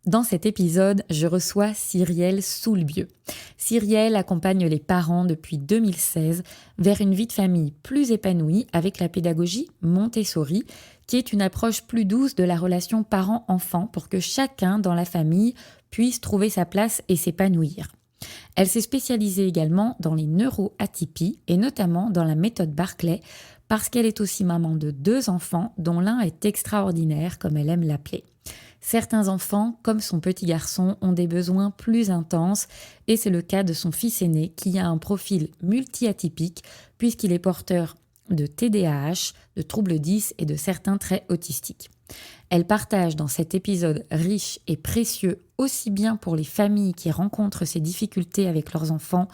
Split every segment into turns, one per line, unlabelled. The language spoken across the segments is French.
Dans cet épisode, je reçois Cyrielle Soulbieux. Cyrielle accompagne les parents depuis 2016 vers une vie de famille plus épanouie avec la pédagogie Montessori, qui est une approche plus douce de la relation parent-enfant pour que chacun dans la famille puisse trouver sa place et s'épanouir. Elle s'est spécialisée également dans les neuroatypies et notamment dans la méthode Barclay parce qu'elle est aussi maman de 2 enfants dont l'un est extraordinaire comme elle aime l'appeler. Certains enfants, comme son petit garçon, ont des besoins plus intenses et c'est le cas de son fils aîné qui a un profil multi-atypique puisqu'il est porteur de TDAH, de troubles 10 et de certains traits autistiques. Elle partage dans cet épisode riche et précieux aussi bien pour les familles qui rencontrent ces difficultés avec leurs enfants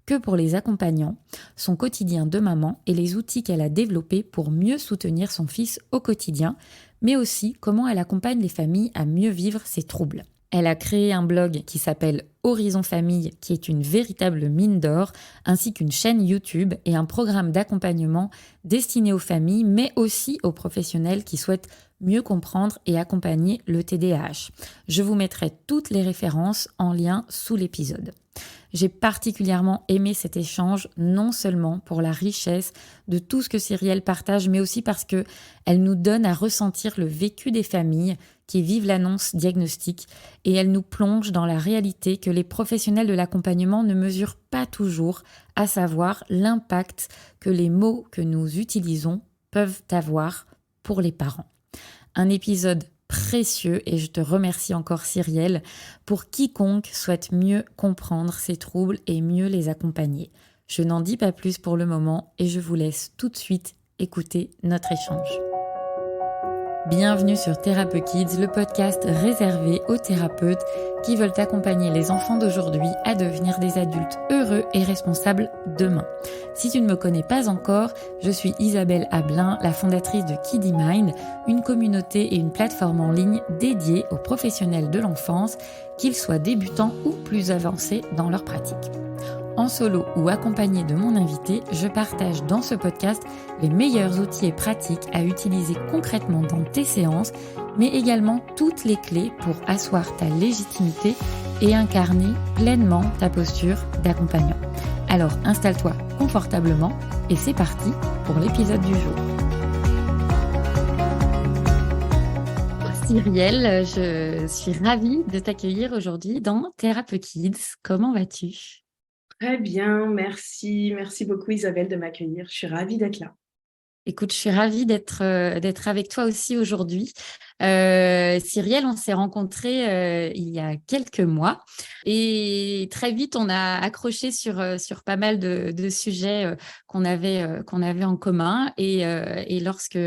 que pour les accompagnants, son quotidien de maman et les outils qu'elle a développés pour mieux soutenir son fils au quotidien, mais aussi comment elle accompagne les familles à mieux vivre ces troubles. Elle a créé un blog qui s'appelle Horizon Famille, qui est une véritable mine d'or, ainsi qu'une chaîne YouTube et un programme d'accompagnement destiné aux familles, mais aussi aux professionnels qui souhaitent mieux comprendre et accompagner le TDAH. Je vous mettrai toutes les références en lien sous l'épisode. J'ai particulièrement aimé cet échange, non seulement pour la richesse de tout ce que Cyrielle partage, mais aussi parce qu'elle nous donne à ressentir le vécu des familles qui vivent l'annonce diagnostique et elle nous plonge dans la réalité que les professionnels de l'accompagnement ne mesurent pas toujours, à savoir l'impact que les mots que nous utilisons peuvent avoir pour les parents. Un épisode précieux et je te remercie encore Cyrielle pour quiconque souhaite mieux comprendre ces troubles et mieux les accompagner. Je n'en dis pas plus pour le moment et je vous laisse tout de suite écouter notre échange. Bienvenue sur Thérapeute Kids, le podcast réservé aux thérapeutes qui veulent accompagner les enfants d'aujourd'hui à devenir des adultes heureux et responsables demain. Si tu ne me connais pas encore, je suis Isabelle Ablin, la fondatrice de Kiddy Mind, une communauté et une plateforme en ligne dédiée aux professionnels de l'enfance, qu'ils soient débutants ou plus avancés dans leur pratique. En solo ou accompagné de mon invité, je partage dans ce podcast les meilleurs outils et pratiques à utiliser concrètement dans tes séances, mais également toutes les clés pour asseoir ta légitimité et incarner pleinement ta posture d'accompagnant. Alors installe-toi confortablement et c'est parti pour l'épisode du jour. Cyrielle, je suis ravie de t'accueillir aujourd'hui dans Thérapeute Kids. Comment vas-tu ?
Très bien, merci. Merci beaucoup Isabelle de m'accueillir. Je suis ravie d'être là.
Écoute, je suis ravie d'être avec toi aussi aujourd'hui. Cyrielle, on s'est rencontrés il y a quelques mois et très vite, on a accroché sur pas mal de sujets qu'on avait en commun. Et lorsque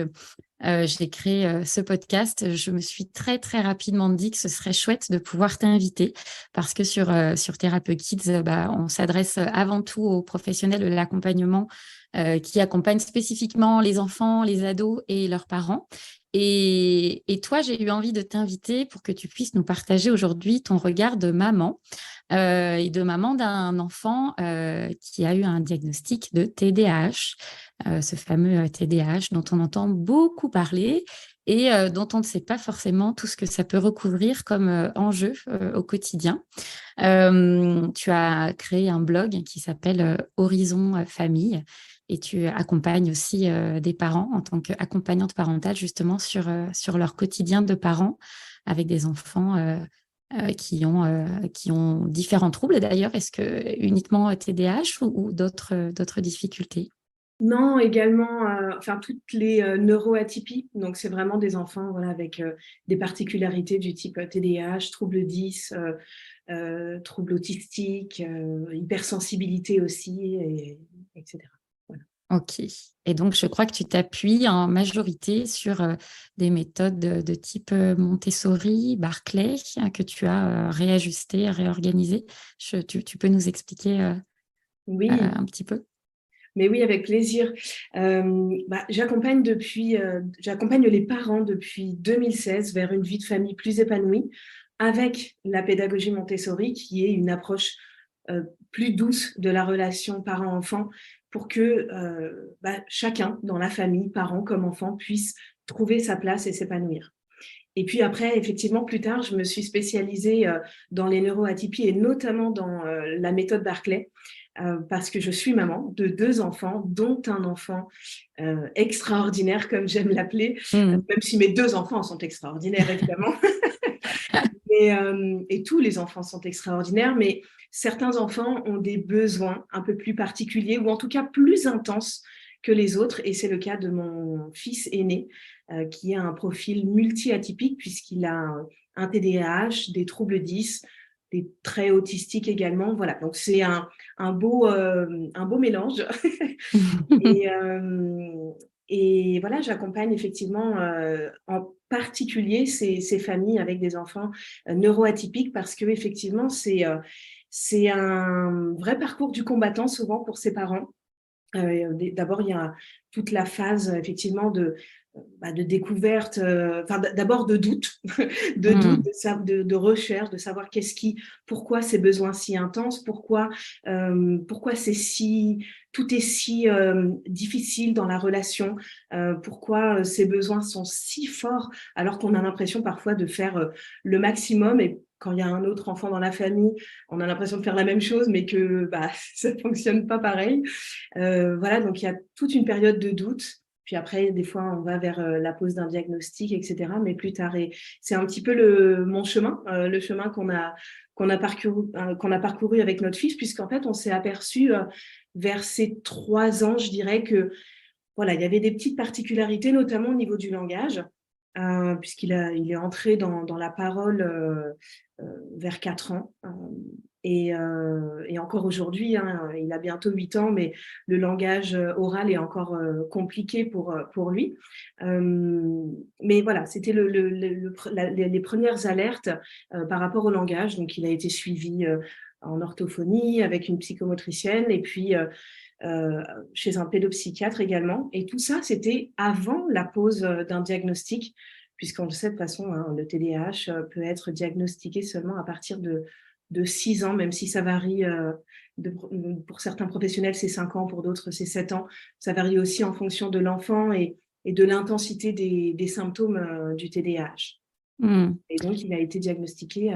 j'ai créé ce podcast, je me suis très, très rapidement dit que ce serait chouette de pouvoir t'inviter parce que sur Thérapeute Kids, on s'adresse avant tout aux professionnels de l'accompagnement qui accompagnent spécifiquement les enfants, les ados et leurs parents. Et toi, j'ai eu envie de t'inviter pour que tu puisses nous partager aujourd'hui ton regard de maman et de maman d'un enfant qui a eu un diagnostic de TDAH, ce fameux TDAH dont on entend beaucoup parler et dont on ne sait pas forcément tout ce que ça peut recouvrir comme enjeu au quotidien. Tu as créé un blog qui s'appelle Horizon Famille et tu accompagnes aussi des parents en tant qu'accompagnante parentale justement sur leur quotidien de parents avec des enfants qui ont différents troubles d'ailleurs. Est-ce que uniquement TDAH ou d'autres difficultés?
Non, également, toutes les neuroatypies. Donc, c'est vraiment des enfants avec des particularités du type TDAH, trouble 10, trouble autistique, hypersensibilité aussi, etc. Voilà.
Ok. Et donc, je crois que tu t'appuies en majorité sur des méthodes de type Montessori, Barclay, que tu as réajustées, réorganisées. Tu peux nous expliquer
Oui,
un petit peu?
mais oui, avec plaisir. J'accompagne les parents depuis 2016 vers une vie de famille plus épanouie avec la pédagogie Montessori, qui est une approche plus douce de la relation parent-enfant pour que chacun dans la famille, parent comme enfant, puisse trouver sa place et s'épanouir. Et puis après, effectivement, plus tard, je me suis spécialisée dans les neuroatypies et notamment dans la méthode Barclay, parce que je suis maman de 2 enfants, dont un enfant extraordinaire, comme j'aime l'appeler,
Mm.
même si mes 2 enfants sont extraordinaires, évidemment. Et tous les enfants sont extraordinaires, mais certains enfants ont des besoins un peu plus particuliers ou en tout cas plus intenses que les autres. Et c'est le cas de mon fils aîné, qui a un profil multi-atypique puisqu'il a un TDAH, des troubles 10, des traits autistiques également. Voilà, donc c'est un beau mélange. Et, et voilà, j'accompagne effectivement en particulier ces familles avec des enfants neuroatypiques parce que effectivement c'est un vrai parcours du combattant souvent pour ces parents. D'abord, il y a toute la phase effectivement de découverte, d'abord de doute, de doute,
Mm.
de recherche, de savoir pourquoi ces besoins si intenses, pourquoi tout est si difficile dans la relation, pourquoi ces besoins sont si forts alors qu'on a l'impression parfois de faire le maximum et quand il y a un autre enfant dans la famille, on a l'impression de faire la même chose, mais que ça ne fonctionne pas pareil. Voilà, donc il y a toute une période de doute. Puis après, des fois, on va vers la pose d'un diagnostic, etc. Mais plus tard, et c'est un petit peu mon chemin, le chemin qu'on a parcouru avec notre fils, puisqu'en fait, on s'est aperçu vers ces 3 ans, je dirais que voilà, il y avait des petites particularités, notamment au niveau du langage, il est entré dans la parole vers 4 ans. Et encore aujourd'hui, hein, il a bientôt 8 ans, mais le langage oral est encore compliqué pour lui. Mais voilà, c'était les premières alertes par rapport au langage. Donc, il a été suivi en orthophonie avec une psychomotricienne et puis chez un pédopsychiatre également. Et tout ça, c'était avant la pose d'un diagnostic, puisqu'on le sait de toute façon, hein, le TDAH peut être diagnostiqué seulement à partir de 6 ans, même si ça varie. Pour certains professionnels, c'est 5 ans, pour d'autres, c'est 7 ans. Ça varie aussi en fonction de l'enfant et de l'intensité des symptômes du TDAH.
Mm.
Et donc, il a été diagnostiqué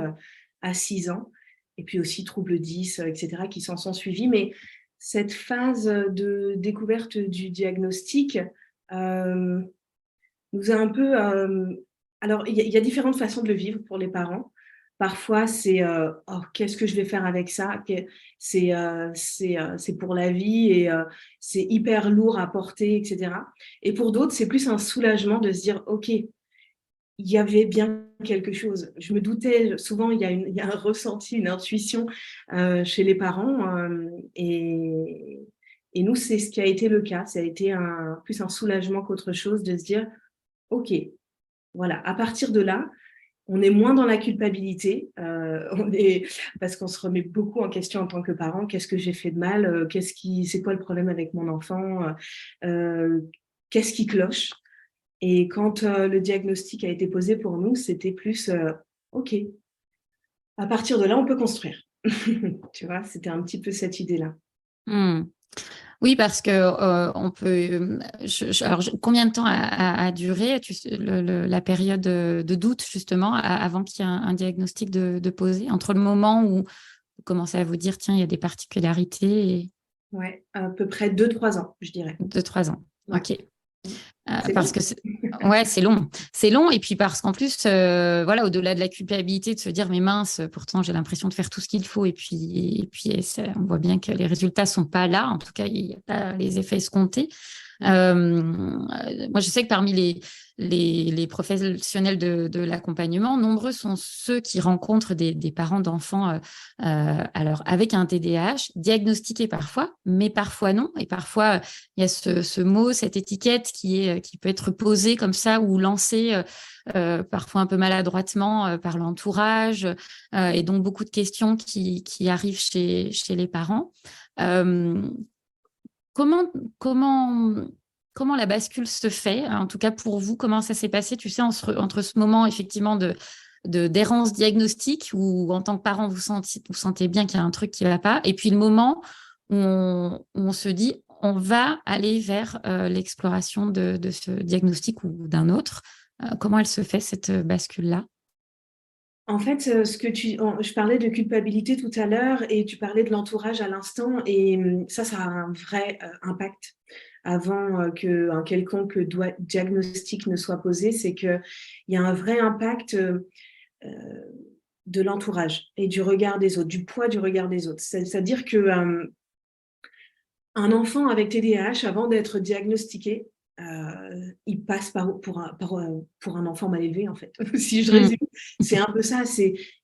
à 6 ans. Et puis aussi troubles 10, etc., qui s'en sont suivis. Mais cette phase de découverte du diagnostic nous a un peu... alors, il y a différentes façons de le vivre pour les parents. Parfois, c'est oh, qu'est-ce que je vais faire avec ça? C'est pour la vie et c'est hyper lourd à porter, etc. Et pour d'autres, c'est plus un soulagement de se dire, OK, il y avait bien quelque chose. Je me doutais, souvent, il y a un ressenti, une intuition chez les parents. Et nous, c'est ce qui a été le cas. Ça a été plus un soulagement qu'autre chose de se dire, OK, voilà, à partir de là, on est moins dans la culpabilité, parce qu'on se remet beaucoup en question en tant que parent. Qu'est-ce que j'ai fait de mal? C'est quoi le problème avec mon enfant? Qu'est-ce qui cloche? Et quand le diagnostic a été posé pour nous, c'était plus OK, à partir de là, on peut construire. Tu vois, c'était un petit peu cette idée-là.
Mm. Oui, parce que on peut. Combien de temps a duré la période de doute justement avant qu'il y ait un diagnostic de posé, entre le moment où vous commencez à vous dire tiens, il y a des particularités et
Ouais, à peu près 2-3 ans, je dirais.
2-3 ans.
Ouais.
Ok.
C'est
Parce
long.
que ouais, c'est long. C'est long. Et puis parce qu'en plus, voilà, au-delà de la culpabilité, de se dire, mais mince, pourtant j'ai l'impression de faire tout ce qu'il faut. Et puis on voit bien que les résultats sont pas là. En tout cas, il n'y a pas les effets escomptés. Moi, je sais que parmi les professionnels de l'accompagnement, nombreux sont ceux qui rencontrent des parents d'enfants alors avec un TDAH, diagnostiqués parfois, mais parfois non. Et parfois, il y a ce mot, cette étiquette qui peut être posée comme ça ou lancée parfois un peu maladroitement par l'entourage. Et donc, beaucoup de questions qui arrivent chez les parents. Comment la bascule se fait? En tout cas, pour vous, comment ça s'est passé, tu sais, entre ce moment, effectivement, d'errance diagnostique, où en tant que parent, vous sentez bien qu'il y a un truc qui ne va pas, et puis le moment où on se dit, on va aller vers l'exploration de ce diagnostic ou d'un autre. Comment elle se fait cette bascule-là?
En fait, je parlais de culpabilité tout à l'heure et tu parlais de l'entourage à l'instant et ça a un vrai impact avant qu'un quelconque diagnostic ne soit posé, c'est qu'il y a un vrai impact de l'entourage et du regard des autres, du poids du regard des autres. C'est-à-dire que un enfant avec TDAH, avant d'être diagnostiqué, il passe pour un enfant mal élevé, en fait. Si je
Mmh.
résume, c'est un peu ça,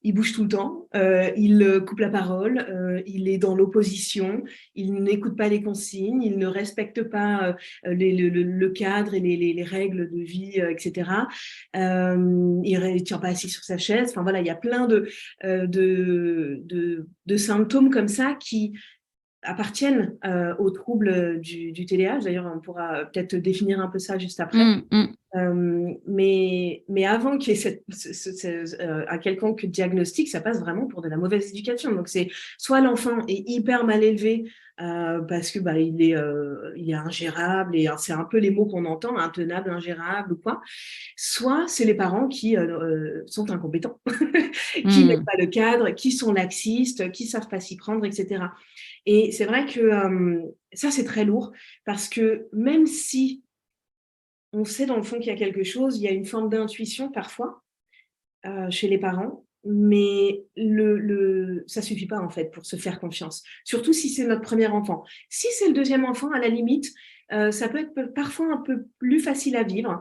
il bouge tout le temps, il coupe la parole, il est dans l'opposition, il n'écoute pas les consignes, il ne respecte pas le cadre et les règles de vie, etc. Il ne tient pas assis sur sa chaise. Enfin voilà, il y a plein de symptômes comme ça qui appartiennent aux troubles du TDAH. D'ailleurs, on pourra peut-être définir un peu ça juste après.
Mmh, mmh.
Mais avant qu'il y ait un quelconque diagnostic, ça passe vraiment pour de la mauvaise éducation. Donc, c'est soit l'enfant est hyper mal élevé parce que il est ingérable, et c'est un peu les mots qu'on entend, intenable, ingérable ou quoi. Soit c'est les parents qui sont incompétents, qui mettent
Mmh.
pas le cadre, qui sont laxistes, qui savent pas s'y prendre, etc. Et c'est vrai que ça, c'est très lourd parce que même si on sait dans le fond qu'il y a quelque chose, il y a une forme d'intuition parfois chez les parents, mais ça suffit pas en fait pour se faire confiance. Surtout si c'est notre premier enfant. Si c'est le deuxième enfant, à la limite, ça peut être parfois un peu plus facile à vivre.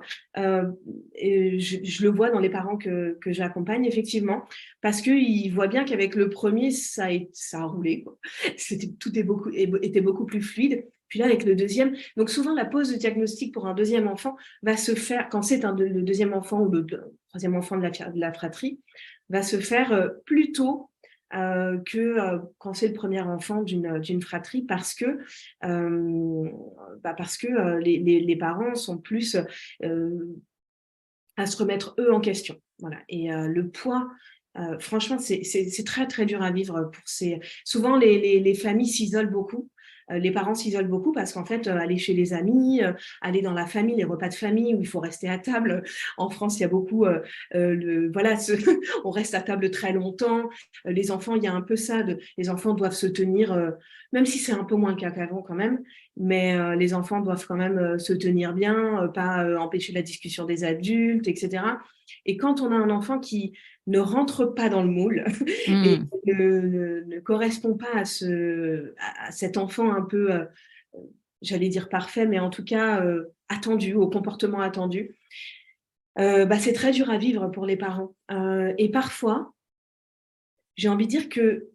Et je le vois dans les parents que j'accompagne effectivement, parce qu'ils voient bien qu'avec le premier, ça a roulé, quoi. Était beaucoup plus fluide. Puis là, avec le deuxième, donc souvent la pose de diagnostic pour un deuxième enfant va se faire quand c'est le deuxième enfant ou le troisième enfant de la fratrie, va se faire plus tôt que quand c'est le premier enfant d'une fratrie parce que les parents sont plus à se remettre eux en question. Voilà. Et le poids, franchement, c'est très très dur à vivre pour ces. Souvent, les familles s'isolent beaucoup. Les parents s'isolent beaucoup parce qu'en fait, aller chez les amis, aller dans la famille, les repas de famille où il faut rester à table. En France, il y a beaucoup, voilà, on reste à table très longtemps. Les enfants, il y a un peu ça. Les enfants doivent se tenir, même si c'est un peu moins le cas qu'avant quand même, mais les enfants doivent quand même se tenir bien, pas empêcher la discussion des adultes, etc. Et quand on a un enfant qui ne rentre pas dans le moule et
Mmh.
ne correspond pas à cet enfant un peu, j'allais dire parfait, mais en tout cas attendu, au comportement attendu, c'est très dur à vivre pour les parents. Et parfois, j'ai envie de dire que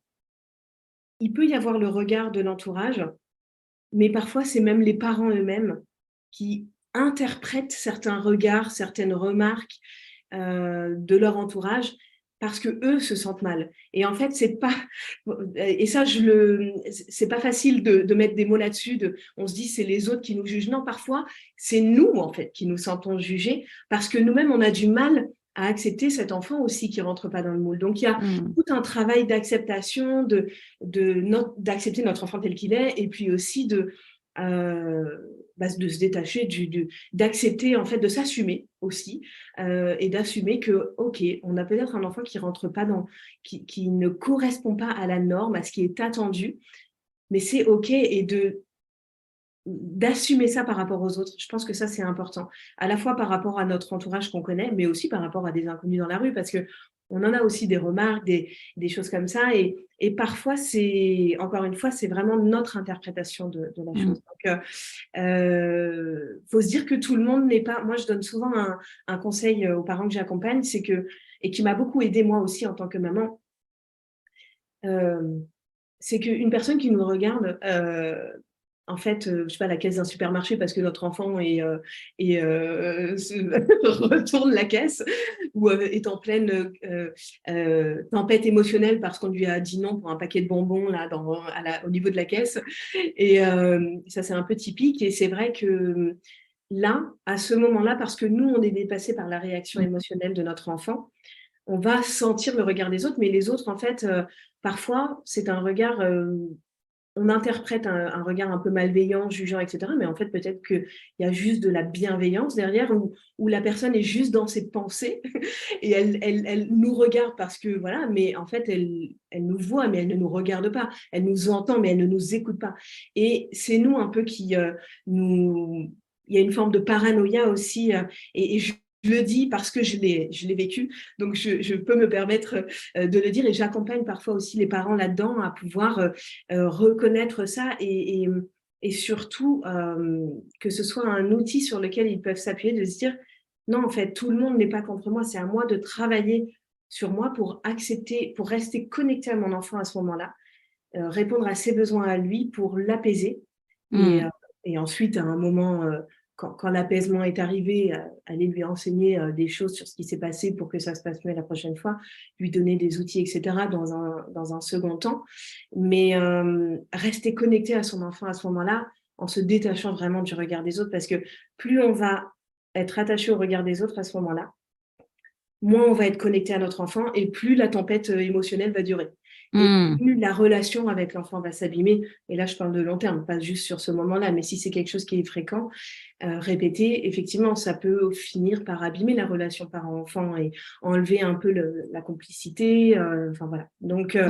il peut y avoir le regard de l'entourage, mais parfois, c'est même les parents eux-mêmes qui interprètent certains regards, certaines remarques de leur entourage parce que eux se sentent mal. Et en fait, c'est pas et ça c'est pas facile de mettre des mots là-dessus. On se dit c'est les autres qui nous jugent. Non, parfois c'est nous en fait qui nous sentons jugés parce que nous-mêmes on a du mal à accepter cet enfant aussi qui rentre pas dans le moule. Donc il y a
Mmh.
tout un travail d'acceptation d'accepter notre enfant tel qu'il est et puis aussi euh, de se détacher d'accepter en fait de s'assumer aussi et d'assumer que ok on a peut-être un enfant qui rentre pas qui ne correspond pas à la norme à ce qui est attendu mais c'est ok et d'assumer ça par rapport aux autres. Je pense que ça, c'est important. À la fois par rapport à notre entourage qu'on connaît, mais aussi par rapport à des inconnus dans la rue, parce que on en a aussi des remarques, des choses comme ça. Et parfois, encore une fois, c'est vraiment notre interprétation de la
Mmh.
chose. Donc, faut se dire que tout le monde n'est pas. Moi, je donne souvent un conseil aux parents que j'accompagne, et qui m'a beaucoup aidée moi aussi en tant que maman, euh, c'est qu'une personne qui nous regarde, en fait, je sais pas, à la caisse d'un supermarché parce que notre enfant retourne la caisse ou est en pleine tempête émotionnelle parce qu'on lui a dit non pour un paquet de bonbons là, au niveau de la caisse. Et ça, c'est un peu typique. Et c'est vrai que là, à ce moment-là, parce que nous, on est dépassé par la réaction
Mmh.
émotionnelle de notre enfant, on va sentir le regard des autres, mais les autres, en fait, parfois, c'est un regard on interprète un regard un peu malveillant, jugeant, etc. Mais en fait, peut-être qu'il y a juste de la bienveillance derrière, où la personne est juste dans ses pensées et elle nous regarde parce que, voilà, mais en fait, elle nous voit, mais elle ne nous regarde pas. Elle nous entend, mais elle ne nous écoute pas. Et c'est nous un peu qui nous... Il y a une forme de paranoïa aussi, et je le dis parce que je l'ai vécu, donc je peux me permettre de le dire, et j'accompagne parfois aussi les parents là-dedans à pouvoir reconnaître ça, et surtout que ce soit un outil sur lequel ils peuvent s'appuyer, de se dire non, en fait, tout le monde n'est pas contre moi, c'est à moi de travailler sur moi pour accepter, pour rester connecté à mon enfant à ce moment-là, répondre à ses besoins à lui pour l'apaiser. Et,
Mm.
et ensuite, à un moment, quand l'apaisement est arrivé, aller lui enseigner des choses sur ce qui s'est passé pour que ça se passe mieux la prochaine fois, lui donner des outils, etc., dans un second temps. Mais rester connecté à son enfant à ce moment-là, en se détachant vraiment du regard des autres, parce que plus on va être attaché au regard des autres à ce moment-là, moins on va être connecté à notre enfant, et plus la tempête émotionnelle va durer. Et
Mm.
plus la relation avec l'enfant va s'abîmer. Et là, je parle de long terme, pas juste sur ce moment-là, mais si c'est quelque chose qui est fréquent, répété, effectivement, ça peut finir par abîmer la relation parent-enfant et enlever un peu la complicité. Enfin voilà. Donc,
Ouais.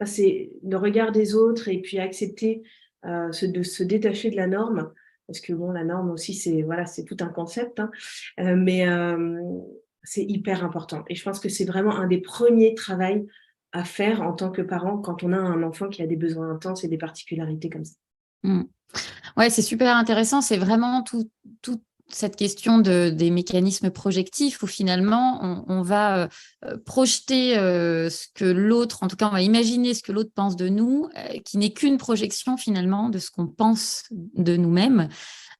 ça, c'est le regard des autres, et puis accepter de se détacher de la norme. Parce que bon, la norme aussi, c'est voilà, c'est tout un concept, hein. Mais c'est hyper important. Et je pense que c'est vraiment un des premiers travaux à faire en tant que parent quand on a un enfant qui a des besoins intenses et des particularités comme ça.
Mm. Ouais, c'est super intéressant. C'est vraiment toute cette question des mécanismes projectifs où finalement on va projeter ce que l'autre, en tout cas on va imaginer ce que l'autre pense de nous, qui n'est qu'une projection finalement de ce qu'on pense de nous-mêmes.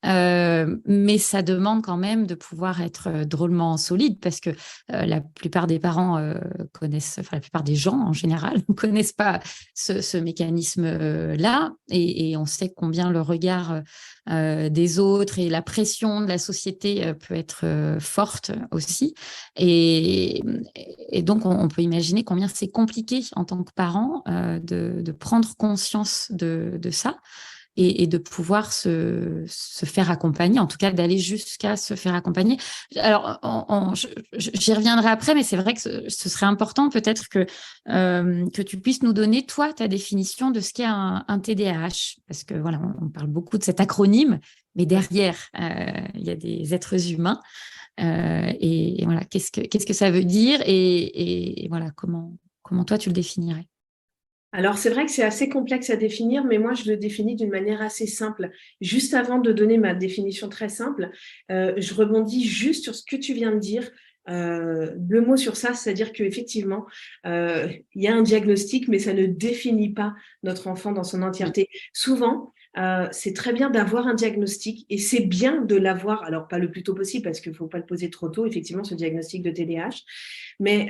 Mais ça demande quand même de pouvoir être drôlement solide, parce que la plupart des parents connaissent, enfin la plupart des gens en général ne connaissent pas ce mécanisme-là, et on sait combien le regard des autres et la pression de la société peut être forte aussi. Et, et donc on peut imaginer combien c'est compliqué en tant que parent de prendre conscience de ça, et de pouvoir se faire accompagner, en tout cas d'aller jusqu'à se faire accompagner. Alors, j'y reviendrai après, mais c'est vrai que ce serait important peut-être que tu puisses nous donner, toi, ta définition de ce qu'est un TDAH, parce que voilà, on parle beaucoup de cet acronyme, mais
Ouais.
derrière, il y a des êtres humains. Et voilà, qu'est-ce que ça veut dire, et voilà, comment toi tu le définirais?
Alors, c'est vrai que c'est assez complexe à définir, mais moi, je le définis d'une manière assez simple. Juste avant de donner ma définition très simple, je rebondis juste sur ce que tu viens de dire. Deux mots sur ça, c'est-à-dire qu'effectivement, il y a un diagnostic, mais ça ne définit pas notre enfant dans son entièreté. Souvent, c'est très bien d'avoir un diagnostic, et c'est bien de l'avoir, alors pas le plus tôt possible, parce qu'il ne faut pas le poser trop tôt, effectivement, ce diagnostic de TDAH, mais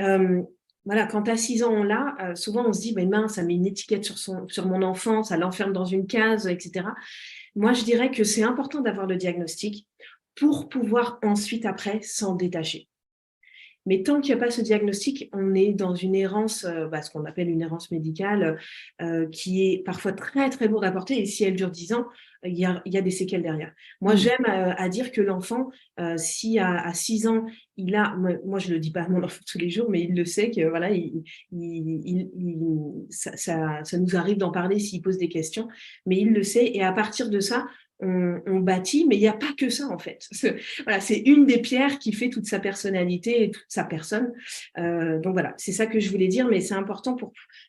voilà, quand à 6 ans, on l'a, souvent on se dit, mais mince, ça met une étiquette sur mon enfant, ça l'enferme dans une case, etc. Moi, je dirais que c'est important d'avoir le diagnostic pour pouvoir ensuite, après, s'en détacher. Mais tant qu'il n'y a pas ce diagnostic, on est dans une errance, ce qu'on appelle une errance médicale, qui est parfois très, très lourde à porter. Et si elle dure 10 ans, il y a des séquelles derrière. Moi,
Mm.
j'aime à dire que l'enfant, si à 6 ans, moi, je ne le dis pas à mon enfant tous les jours, mais il le sait que voilà, ça nous arrive d'en parler s'il pose des questions, mais il le sait. Et à partir de ça, on bâtit, mais il n'y a pas que ça en fait. Voilà, c'est une des pierres qui fait toute sa personnalité et toute sa personne. Donc voilà, c'est ça que je voulais dire, mais c'est important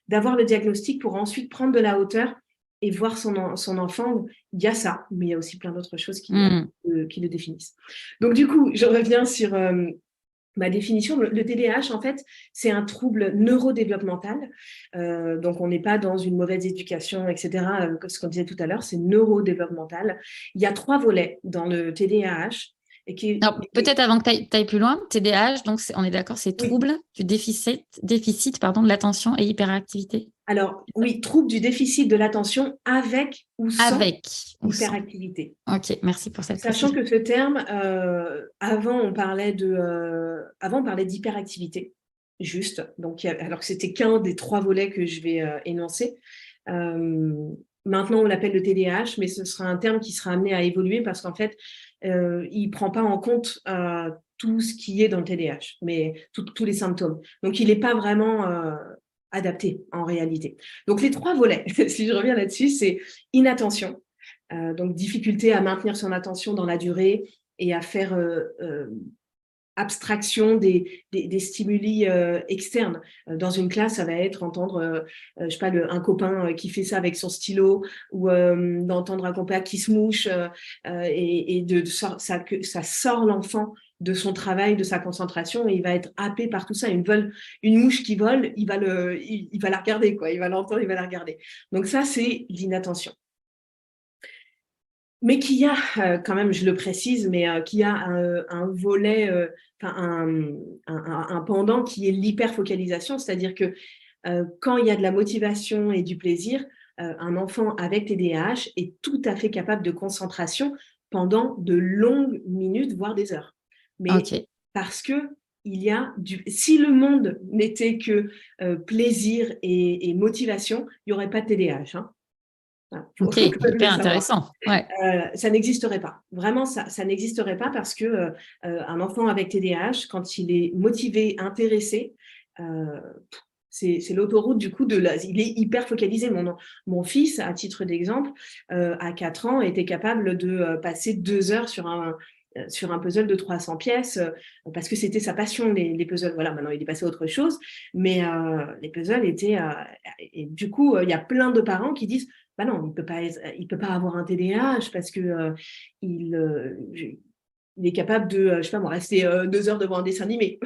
d'avoir le diagnostic pour ensuite prendre de la hauteur et voir son enfant. Il y a ça, mais il y a aussi plein d'autres choses
Mm.
qui le définissent. Donc du coup, je reviens sur ma définition. Le TDAH, en fait, c'est un trouble neurodéveloppemental. Donc, on n'est pas dans une mauvaise éducation, etc., comme ce qu'on disait tout à l'heure, c'est neurodéveloppemental. Il y a 3 volets dans le TDAH.
Alors, peut-être avant que tu ailles plus loin, TDAH, donc on est d'accord, c'est
Oui,
trouble du déficit pardon, de l'attention et hyperactivité.
alors, oui, trouble du déficit de l'attention avec ou sans
Avec ou sans.
hyperactivité.
Ok, merci pour cette
Sachant
précision.
que ce terme, avant, on parlait d'hyperactivité, juste. Donc, alors que c'était qu'un des 3 volets que je vais énoncer. Euh, Maintenant, on l'appelle le TDAH, mais ce sera un terme qui sera amené à évoluer parce qu'en fait, il ne prend pas en compte tout ce qui est dans le TDAH, mais tous les symptômes. Donc, il n'est pas vraiment adapté en réalité. Donc, les 3 volets, si je reviens là-dessus, c'est inattention, donc difficulté à maintenir son attention dans la durée et à faire abstraction des stimuli externes. Dans une classe, ça va être entendre, je sais pas, un copain qui fait ça avec son stylo ou d'entendre un copain qui se mouche et ça sort l'enfant de son travail, de sa concentration, et il va être happé par tout ça. Une mouche qui vole, il va la regarder, quoi. Il va l'entendre, il va la regarder. Donc ça, c'est l'inattention. Mais qui a, quand même, je le précise, mais qui a un volet, un pendant qui est l'hyperfocalisation, c'est-à-dire que quand il y a de la motivation et du plaisir, un enfant avec TDAH est tout à fait capable de concentration pendant de longues minutes, voire des heures. Mais parce que si le monde n'était que plaisir et motivation, il n'y aurait pas de TDAH. Hein.
Ok, hyper intéressant. Ouais.
Ça n'existerait pas. Vraiment, ça n'existerait pas parce que un enfant avec TDAH, quand il est motivé, intéressé, c'est l'autoroute du coup il est hyper focalisé. Mon fils, à titre d'exemple, à 4 ans, était capable de passer 2 heures sur un puzzle de 300 pièces parce que c'était sa passion, les puzzles. Voilà, maintenant il est passé à autre chose, mais les puzzles étaient... et du coup, il y a plein de parents qui disent bah non, il peut pas avoir un TDAH parce que il est capable de, je sais pas moi, rester 2 heures devant un dessin animé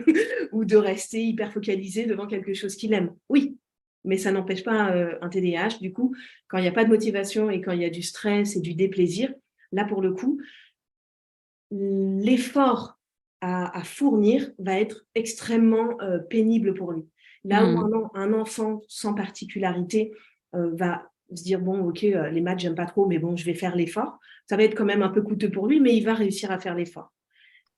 ou de rester hyper focalisé devant quelque chose qu'il aime. Oui, mais ça n'empêche pas un TDAH. Du coup, quand il n'y a pas de motivation et quand il y a du stress et du déplaisir, là pour le coup, l'effort à fournir va être extrêmement pénible pour lui. Là où un enfant sans particularité va se dire bon ok les maths j'aime pas trop mais bon je vais faire l'effort, ça va être quand même un peu coûteux pour lui mais il va réussir à faire l'effort.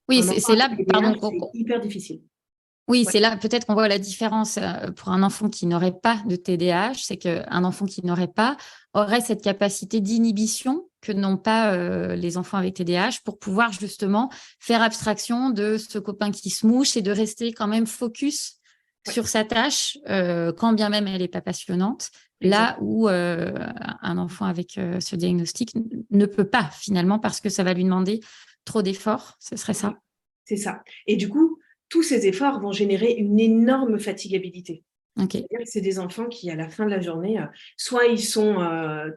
Oui,
Un enfant
c'est là,
avec
pardon.
TDAH, c'est hyper difficile.
Oui,
Ouais.
c'est là peut-être qu'on voit la différence pour un enfant qui n'aurait pas de TDAH, c'est qu'un enfant qui n'aurait pas aurait cette capacité d'inhibition que n'ont pas les enfants avec TDAH pour pouvoir justement faire abstraction de ce copain qui se mouche et de rester quand même focus sur sa tâche, quand bien même elle n'est pas passionnante, là où un enfant avec ce diagnostic ne peut pas finalement parce que ça va lui demander trop d'efforts, ce serait ça?
C'est ça. Et du coup, tous ces efforts vont générer une énorme fatigabilité.
Okay.
C'est-à-dire que c'est des enfants qui, à la fin de la journée, soit ils sont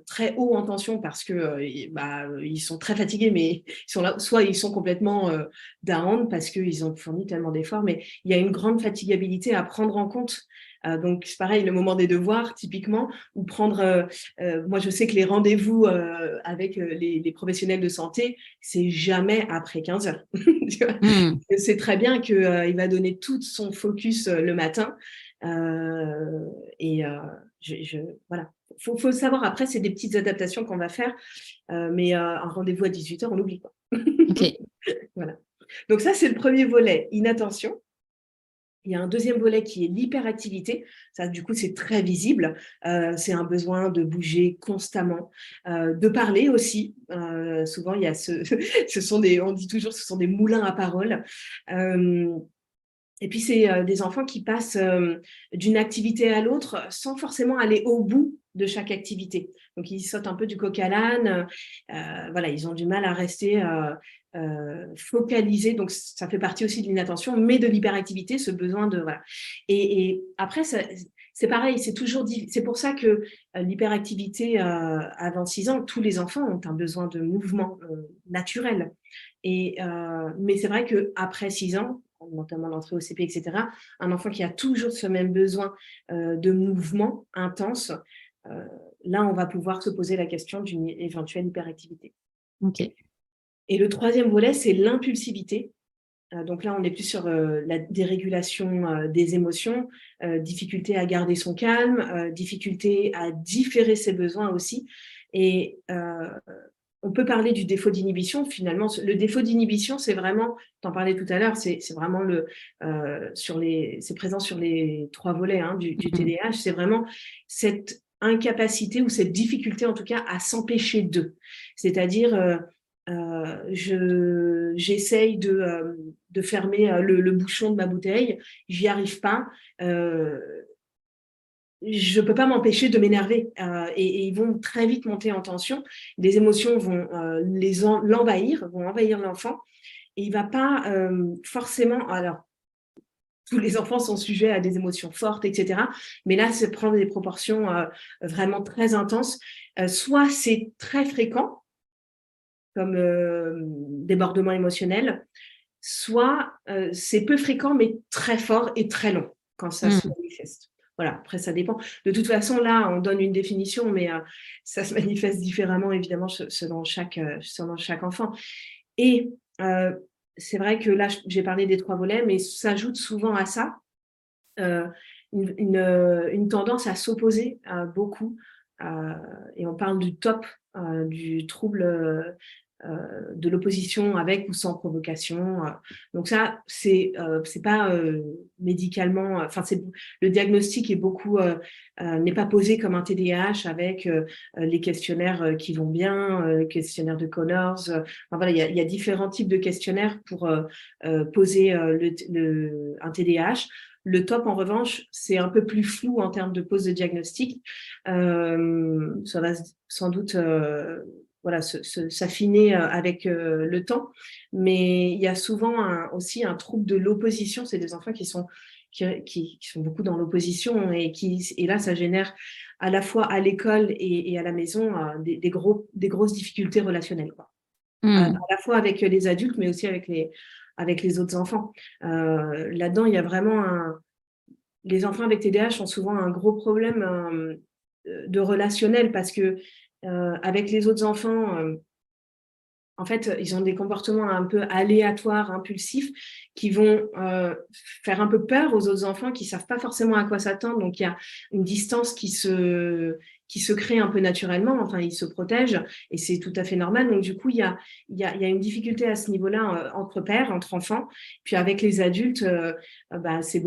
très haut en tension parce que ils sont très fatigués, mais ils sont là, soit ils sont complètement down parce qu'ils ont fourni tellement d'efforts, mais il y a une grande fatigabilité à prendre en compte. Donc, c'est pareil, le moment des devoirs, typiquement, ou prendre... moi, je sais que les rendez-vous avec les professionnels de santé, c'est jamais après 15 heures. C'est très bien qu'il va donner tout son focus le matin. Voilà. Faut savoir, après, c'est des petites adaptations qu'on va faire, mais un rendez-vous à 18h, on oublie pas.
Okay.
Voilà. Donc ça, c'est le premier volet, inattention. Il y a un deuxième volet qui est l'hyperactivité. Ça, du coup, c'est très visible. C'est un besoin de bouger constamment, de parler aussi. Souvent, il y a on dit toujours, ce sont des moulins à parole. Et puis, c'est des enfants qui passent d'une activité à l'autre sans forcément aller au bout de chaque activité. Donc, ils sautent un peu du coq à l'âne. Voilà, ils ont du mal à rester focalisés. Donc, ça fait partie aussi de l'inattention, mais de l'hyperactivité, ce besoin de... Voilà. Et après, c'est pareil, c'est pour ça que l'hyperactivité avant 6 ans, tous les enfants ont un besoin de mouvement naturel. Mais c'est vrai qu'après 6 ans, notamment l'entrée au CP, etc., un enfant qui a toujours ce même besoin de mouvement intense, là, on va pouvoir se poser la question d'une éventuelle hyperactivité.
Okay.
Et le troisième volet, c'est l'impulsivité. Donc là, on est plus sur la dérégulation des émotions, difficulté à garder son calme, difficulté à différer ses besoins aussi. Et on peut parler du défaut d'inhibition. Finalement, le défaut d'inhibition, c'est vraiment, tu en parlais tout à l'heure, c'est vraiment c'est présent sur les 3 volets du TDAH. C'est vraiment cette incapacité ou cette difficulté en tout cas à s'empêcher d'eux. C'est-à-dire, j'essaye de fermer le bouchon de ma bouteille, j'y arrive pas. Je peux pas m'empêcher de m'énerver et ils vont très vite monter en tension. Les émotions vont l'envahir, vont envahir l'enfant et il va pas forcément. Alors, tous les enfants sont sujets à des émotions fortes, etc. Mais là, c'est prendre des proportions vraiment très intenses. Soit c'est très fréquent, comme débordement émotionnel, soit c'est peu fréquent, mais très fort et très long quand ça se manifeste. Voilà, après, ça dépend. De toute façon, là, on donne une définition, mais ça se manifeste différemment, évidemment, selon chaque enfant. Et c'est vrai que là, j'ai parlé des 3 volets, mais s'ajoute souvent à ça euh, une tendance à s'opposer beaucoup. Et on parle du top, du trouble de l'opposition avec ou sans provocation. Donc ça, c'est pas médicalement. Enfin, le diagnostic est beaucoup n'est pas posé comme un TDAH avec les questionnaires qui vont bien, questionnaire de Connors. Enfin, voilà, il y a différents types de questionnaires pour poser un TDAH. Le top, en revanche, c'est un peu plus flou en termes de pose de diagnostic. Ça va sans doute voilà, s'affiner avec le temps. Mais il y a souvent aussi un trouble de l'opposition. C'est des enfants qui sont beaucoup dans l'opposition et là, ça génère à la fois à l'école et à la maison des grosses difficultés relationnelles, quoi. À la fois avec les adultes, mais aussi avec les autres enfants. Là-dedans, il y a vraiment les enfants avec TDAH ont souvent un gros problème de relationnel parce que avec les autres enfants, en fait, ils ont des comportements un peu aléatoires, impulsifs, qui vont faire un peu peur aux autres enfants qui savent pas forcément à quoi s'attendre. Donc, il y a une distance qui se crée un peu naturellement. Enfin, ils se protègent et c'est tout à fait normal. Donc, du coup, il y a une difficulté à ce niveau-là entre pairs, entre enfants. Puis avec les adultes, bah, c'est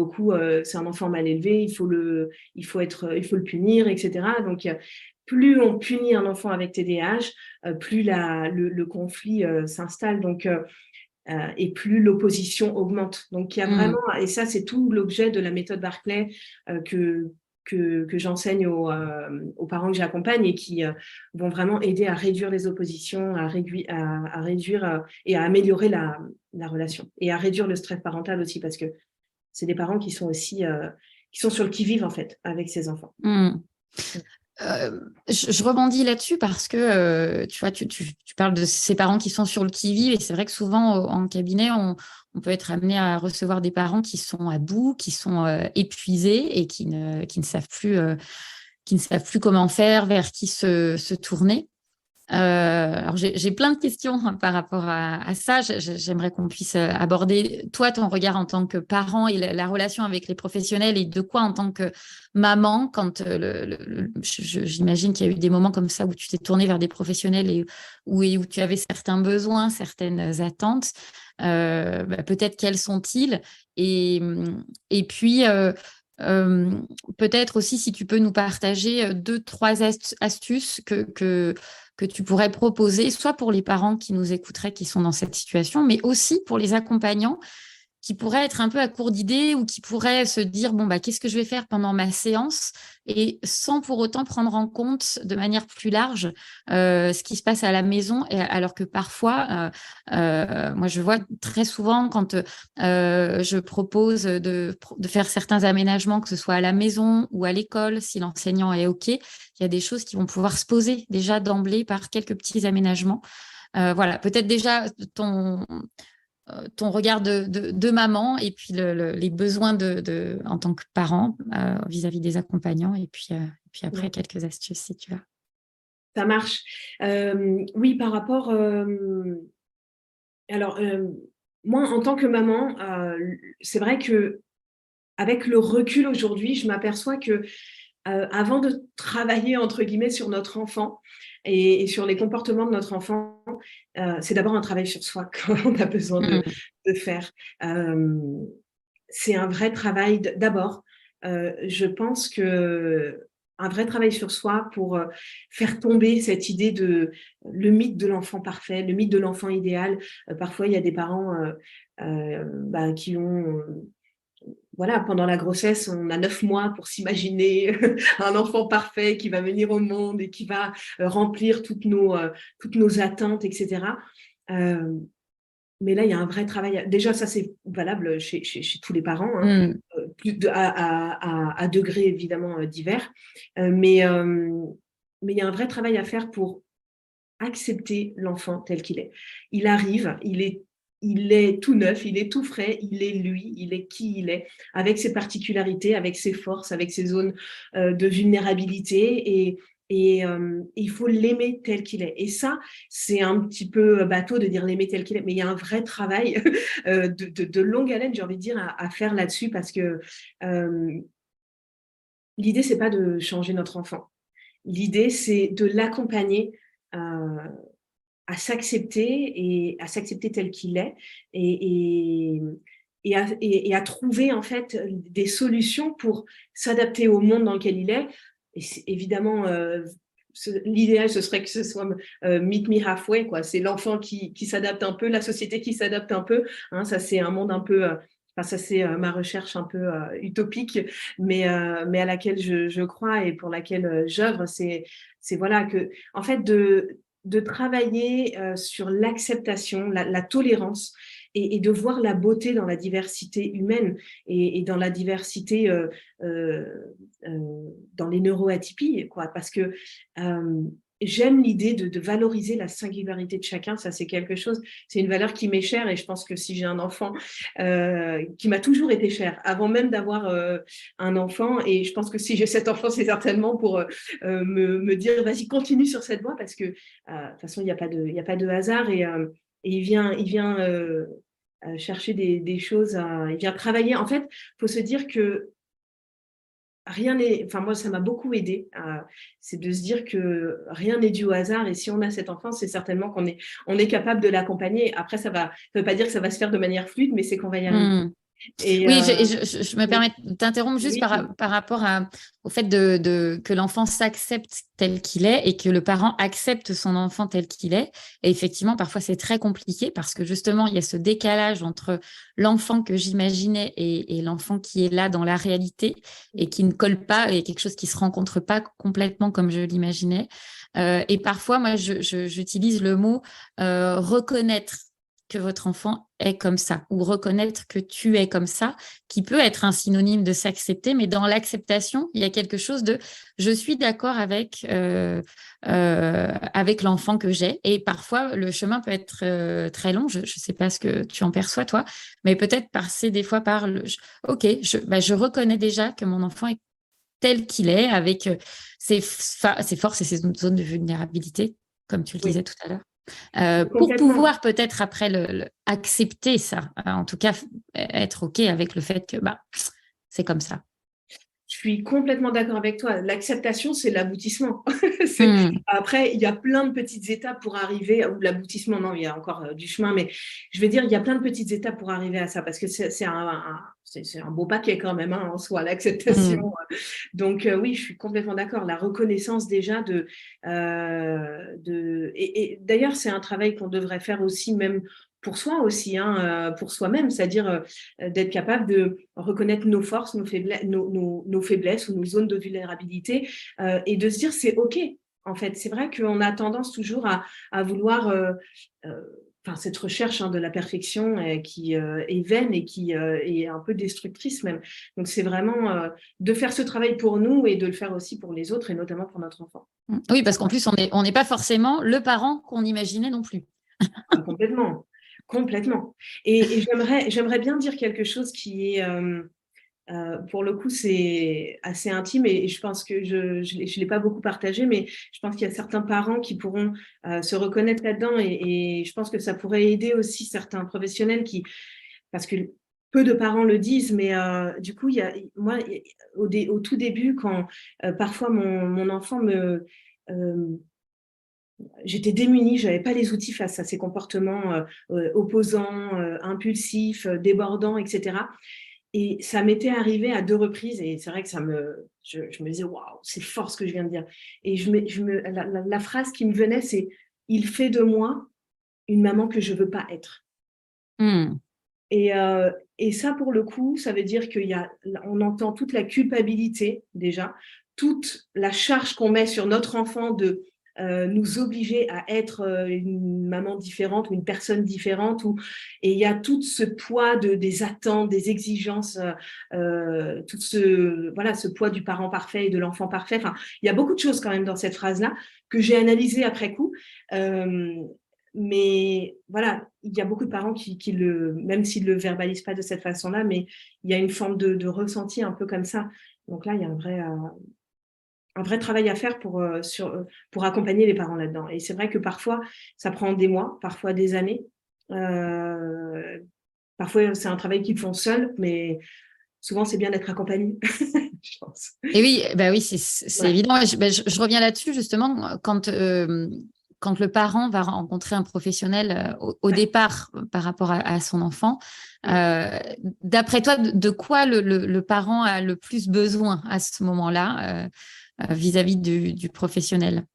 un enfant mal élevé, il faut le punir, etc. Donc, plus on punit un enfant avec TDAH, plus le conflit s'installe. Donc, et plus l'opposition augmente. Donc, il y a vraiment, et ça, c'est tout l'objet de la méthode Barclay que j'enseigne aux parents que j'accompagne et qui vont vraiment aider à réduire les oppositions, à réduire et à améliorer la relation et à réduire le stress parental aussi parce que c'est des parents qui sont aussi qui sont sur le qui-vive en fait avec ces enfants.
Je rebondis là-dessus parce que tu vois, tu parles de ces parents qui sont sur le qui-vive et c'est vrai que souvent en cabinet, on peut être amené à recevoir des parents qui sont à bout, qui sont épuisés et qui ne savent plus comment faire, vers qui se tourner. Alors j'ai plein de questions par rapport à ça. J'aimerais qu'on puisse aborder, toi, ton regard en tant que parent et la relation avec les professionnels et de quoi en tant que maman, quand j'imagine qu'il y a eu des moments comme ça où tu t'es tournée vers des professionnels et où tu avais certains besoins, certaines attentes. Peut-être quels sont-ils et puis peut-être aussi si tu peux nous partager 2-3 astuces que tu pourrais proposer, soit pour les parents qui nous écouteraient, qui sont dans cette situation, mais aussi pour les accompagnants qui pourraient être un peu à court d'idées ou qui pourraient se dire, bon, qu'est-ce que je vais faire pendant ma séance et sans pour autant prendre en compte de manière plus large ce qui se passe à la maison, alors que parfois, moi, je vois très souvent quand je propose de faire certains aménagements, que ce soit à la maison ou à l'école, si l'enseignant est OK, il y a des choses qui vont pouvoir se poser déjà d'emblée par quelques petits aménagements. Voilà, peut-être déjà ton regard de maman et puis les besoins en tant que parent vis-à-vis des accompagnants et puis après quelques astuces si tu veux.
Ça marche. Oui, par rapport... alors, moi, en tant que maman, c'est vrai que avec le recul aujourd'hui, je m'aperçois que avant de travailler entre guillemets sur notre enfant et sur les comportements de notre enfant, c'est d'abord un travail sur soi qu'on a besoin de faire. C'est un vrai travail d'abord. Je pense que un vrai travail sur soi pour faire tomber cette idée de le mythe de l'enfant parfait, le mythe de l'enfant idéal. Parfois, il y a des parents qui ont voilà, pendant la grossesse, on a 9 mois pour s'imaginer un enfant parfait qui va venir au monde et qui va remplir toutes nos attentes, etc. Euh, mais là, il y a un vrai travail. Déjà, ça, c'est valable chez tous les parents, hein,
Mm.
à degrés évidemment divers. Mais il y a un vrai travail à faire pour accepter l'enfant tel qu'il est. Il arrive, il est tout neuf, il est tout frais, il est lui, il est qui il est, avec ses particularités, avec ses forces, avec ses zones de vulnérabilité. Il faut l'aimer tel qu'il est. Et ça, c'est un petit peu bateau de dire l'aimer tel qu'il est, mais il y a un vrai travail de longue haleine, j'ai envie de dire, à faire là-dessus, parce que l'idée, c'est pas de changer notre enfant. L'idée, c'est de l'accompagner euh, à s'accepter tel qu'il est et, et, et à trouver en fait des solutions pour s'adapter au monde dans lequel il est. Et évidemment, l'idéal, ce serait que ce soit meet me halfway, quoi. C'est l'enfant qui s'adapte un peu, la société qui s'adapte un peu. Hein, ça, c'est un monde un peu. Enfin, ça, c'est ma recherche un peu utopique, mais à laquelle je crois et pour laquelle j'œuvre. C'est voilà que, en fait, de travailler sur l'acceptation, la tolérance et de voir la beauté dans la diversité humaine et dans la diversité euh, dans les neuroatypies, quoi. Parce que j'aime l'idée de valoriser la singularité de chacun. Ça, c'est quelque chose, c'est une valeur qui m'est chère et je pense que si j'ai un enfant qui m'a toujours été cher, avant même d'avoir un enfant, et je pense que si j'ai cet enfant, c'est certainement pour me dire, vas-y, continue sur cette voie parce que de toute façon, il n'y a pas de hasard et il vient chercher des choses, il vient travailler. En fait, il faut se dire que rien n'est, enfin moi ça m'a beaucoup aidé, c'est de se dire que rien n'est dû au hasard et si on a cet enfant, c'est certainement on est capable de l'accompagner. Après, ça veut pas dire que ça va se faire de manière fluide, mais c'est qu'on va y arriver.
Mm.
Et
Oui, je me permets de t'interrompre juste
oui,
par rapport au fait que l'enfant s'accepte tel qu'il est et que le parent accepte son enfant tel qu'il est. Et effectivement, parfois, c'est très compliqué parce que justement, il y a ce décalage entre l'enfant que j'imaginais et l'enfant qui est là dans la réalité et qui ne colle pas et quelque chose qui ne se rencontre pas complètement comme je l'imaginais. Et parfois, moi, j'utilise le mot reconnaître que votre enfant est comme ça, ou reconnaître que tu es comme ça, qui peut être un synonyme de s'accepter, mais dans l'acceptation, il y a quelque chose de je suis d'accord avec l'enfant que j'ai. Et parfois, le chemin peut être très long. Je ne sais pas ce que tu en perçois, toi, mais peut-être passer des fois par OK, je reconnais déjà que mon enfant est tel qu'il est, avec ses forces et ses zones de vulnérabilité, comme tu le
oui,
disais tout à l'heure. Pour
complètement.
pouvoir peut-être après accepter ça, en tout cas être OK avec le fait que c'est comme ça.
Je suis complètement d'accord avec toi. L'acceptation, c'est l'aboutissement.
Hmm.
Après, il y a plein de petites étapes pour arriver, ou l'aboutissement, non, il y a encore du chemin, mais je veux dire, il y a plein de petites étapes pour arriver à ça, parce que c'est un beau paquet quand même, hein, en soi, l'acceptation.
Hmm.
Donc oui, je suis complètement d'accord. La reconnaissance déjà et d'ailleurs, c'est un travail qu'on devrait faire aussi, même pour soi aussi, hein, pour soi-même, c'est-à-dire d'être capable de reconnaître nos forces, nos faiblesses ou nos zones de vulnérabilité et de se dire c'est OK. En fait, c'est vrai qu'on a tendance toujours à vouloir euh, enfin, cette recherche de la perfection qui est vaine et qui est un peu destructrice même. Donc, c'est vraiment de faire ce travail pour nous et de le faire aussi pour les autres et notamment pour notre enfant.
Oui, parce qu'en plus, on n'est pas forcément le parent qu'on imaginait non plus.
Ah, complètement, complètement. Et j'aimerais bien dire quelque chose qui est, pour le coup, c'est assez intime et je pense que je l'ai pas beaucoup partagé, mais je pense qu'il y a certains parents qui pourront se reconnaître là-dedans et je pense que ça pourrait aider aussi certains professionnels parce que peu de parents le disent, mais du coup, moi, au tout début, quand parfois mon enfant j'étais démunie, je n'avais pas les outils face à ces comportements opposants, impulsifs, débordants, etc. Et ça m'était arrivé à 2 reprises et c'est vrai que je me disais: «Waouh, c'est fort ce que je viens de dire» et la phrase qui me venait, c'est: «Il fait de moi une maman que je veux pas être».
Mmh.
Et ça, pour le coup, ça veut dire on entend toute la culpabilité déjà, toute la charge qu'on met sur notre enfant de nous obliger à être une maman différente ou une personne différente. Et il y a tout ce poids des attentes, des exigences, voilà, ce poids du parent parfait et de l'enfant parfait. Enfin, il y a beaucoup de choses quand même dans cette phrase-là que j'ai analysées après coup. Euh, mais voilà, il y a beaucoup de parents même s'ils ne le verbalisent pas de cette façon-là, mais il y a une forme de ressenti un peu comme ça. Donc là, il y a un vrai travail à faire pour accompagner les parents là-dedans. Et c'est vrai que parfois, ça prend des mois, parfois des années. Euh, Parfois, c'est un travail qu'ils font seuls, mais souvent, c'est bien d'être accompagné, je pense.
Et oui, bah oui, c'est
Ouais.
évident. Je reviens là-dessus justement quand le parent va rencontrer un professionnel au
Ouais.
départ par rapport à son enfant.
Mm.
D'après toi, de quoi le parent a le plus besoin à ce moment-là vis-à-vis du professionnel?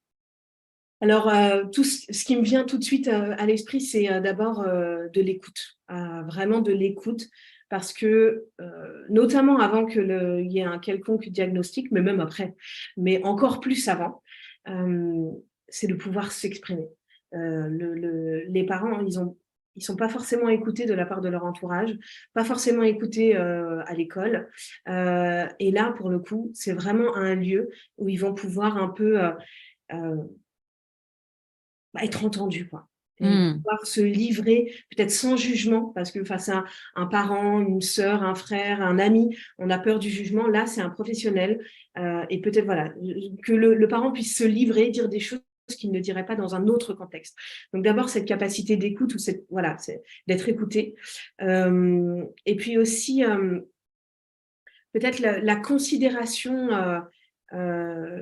Alors, tout ce qui me vient tout de suite à l'esprit, c'est d'abord de l'écoute, vraiment de l'écoute, parce que, notamment avant il y ait un quelconque diagnostic, mais même après, mais encore plus avant, euh, c'est de pouvoir s'exprimer. Les parents, ils sont pas forcément écoutés de la part de leur entourage, pas forcément écoutés à l'école. Et là, pour le coup, c'est vraiment un lieu où ils vont pouvoir un peu euh, être entendu, quoi. Et
Hmm.
pouvoir se livrer, peut-être sans jugement, parce que face à un parent, une sœur, un frère, un ami, on a peur du jugement. Là, c'est un professionnel. Et peut-être, voilà, que le parent puisse se livrer, dire des choses qu'il ne dirait pas dans un autre contexte. Donc d'abord, cette capacité d'écoute, voilà, c'est d'être écouté. Et puis aussi, peut-être la considération euh,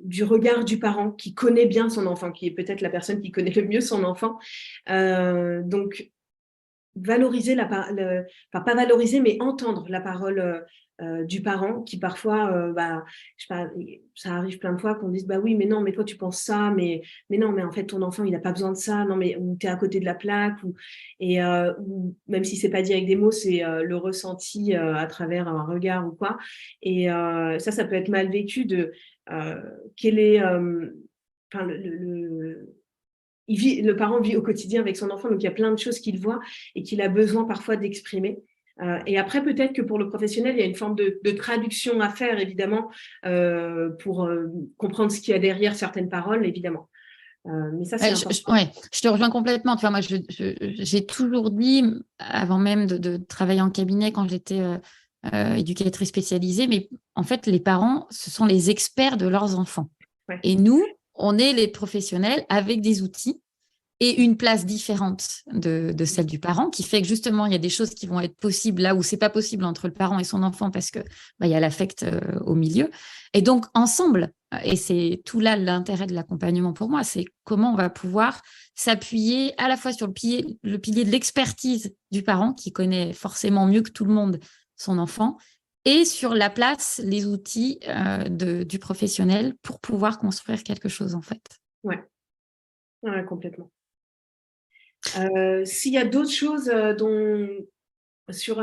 du regard du parent qui connaît bien son enfant, qui est peut-être la personne qui connaît le mieux son enfant. Donc, valoriser enfin pas valoriser, mais entendre la parole du parent qui parfois, je sais pas, ça arrive plein de fois qu'on dise bah oui, mais non, mais toi tu penses ça, mais non, mais en fait ton enfant il n'a pas besoin de ça, non mais ou t'es à côté de la plaque ou même si c'est pas dit avec des mots, c'est le ressenti à travers un regard ou quoi. Et ça peut être mal vécu de euh, quel est, enfin le parent vit au quotidien avec son enfant, donc il y a plein de choses qu'il voit et qu'il a besoin parfois d'exprimer. Et après, peut-être que pour le professionnel, il y a une forme de traduction à faire, évidemment, pour comprendre ce qu'il y a derrière certaines paroles, évidemment. Mais ça, c'est important.
Ouais, je te rejoins complètement. Tu vois, moi, j'ai toujours dit, avant même de travailler en cabinet, quand j'étais éducatrice spécialisée, mais en fait, les parents, ce sont les experts de leurs enfants.
Ouais.
Et nous, on est les professionnels avec des outils et une place différente de celle du parent, qui fait que justement, il y a des choses qui vont être possibles là où c'est pas possible entre le parent et son enfant parce que il y a l'affect au milieu. Et donc, ensemble, et c'est tout là l'intérêt de l'accompagnement pour moi, c'est comment on va pouvoir s'appuyer à la fois sur le pilier de l'expertise du parent, qui connaît forcément mieux que tout le monde son enfant, et sur la place, les outils du professionnel pour pouvoir construire quelque chose, en fait.
Ouais, ouais, complètement. S'il y a d'autres choses sur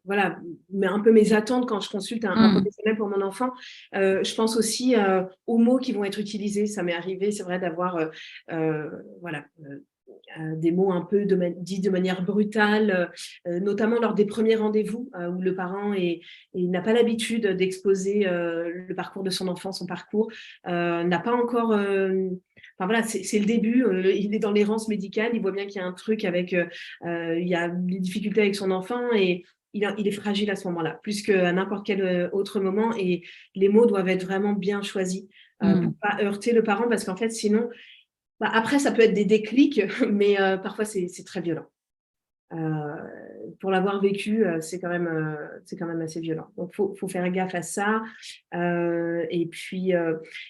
voilà, mais un peu mes attentes quand je consulte un
Mmh.
professionnel pour mon enfant. Je pense aussi aux mots qui vont être utilisés. Ça m'est arrivé, c'est vrai, d'avoir voilà, des mots un peu dits de manière brutale, notamment lors des premiers rendez-vous où le parent n'a pas l'habitude d'exposer le parcours de son enfant, son parcours, n'a pas encore. Enfin voilà, c'est le début. Il est dans l'errance médicale. Il voit bien qu'il y a un truc il y a des difficultés avec son enfant et il est fragile à ce moment-là, plus qu'à n'importe quel autre moment. Et les mots doivent être vraiment bien choisis pour
Mmh.
pas heurter le parent, parce qu'en fait, sinon, après, ça peut être des déclics, mais parfois, c'est très violent. Euh, pour l'avoir vécu, c'est quand même assez violent. Donc, faut faire gaffe à ça. Et puis,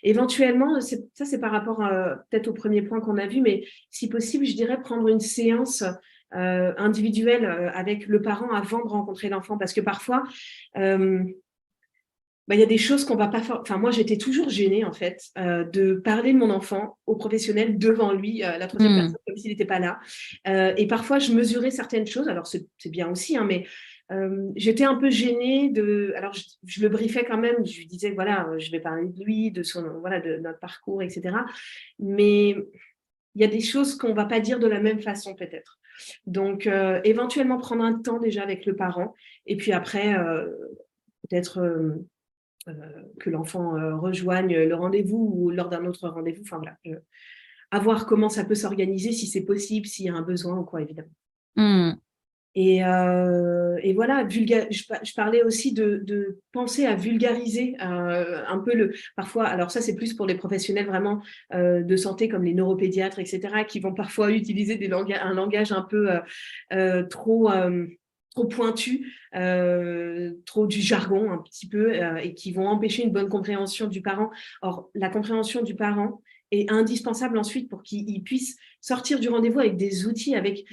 éventuellement, ça, c'est par rapport peut-être au premier point qu'on a vu, mais si possible, je dirais prendre une séance individuelle avec le parent avant de rencontrer l'enfant, parce que parfois, il y a des choses qu'on va pas faire. Enfin, moi, j'étais toujours gênée, en fait, de parler de mon enfant au professionnel devant lui, la troisième personne, comme s'il n'était pas là. Et parfois, je mesurais certaines choses. Alors, c'est bien aussi, hein, mais j'étais un peu gênée de. Alors, je le briefais quand même. Je lui disais, voilà, je vais parler de lui, voilà, de notre parcours, etc. Mais il y a des choses qu'on ne va pas dire de la même façon, peut-être. Donc, éventuellement, prendre un temps déjà avec le parent. Et puis après, peut-être. Que l'enfant rejoigne le rendez-vous ou lors d'un autre rendez-vous. Enfin voilà, à voir comment ça peut s'organiser, si c'est possible, s'il y a un besoin ou quoi, évidemment. Et voilà, je parlais aussi de penser à vulgariser un peu parfois, alors ça c'est plus pour les professionnels vraiment de santé comme les neuropédiatres, etc., qui vont parfois utiliser un langage un peu trop pointu, trop du jargon un petit peu, et qui vont empêcher une bonne compréhension du parent. Or, la compréhension du parent est indispensable ensuite pour qu'il puisse sortir du rendez-vous avec des outils, avec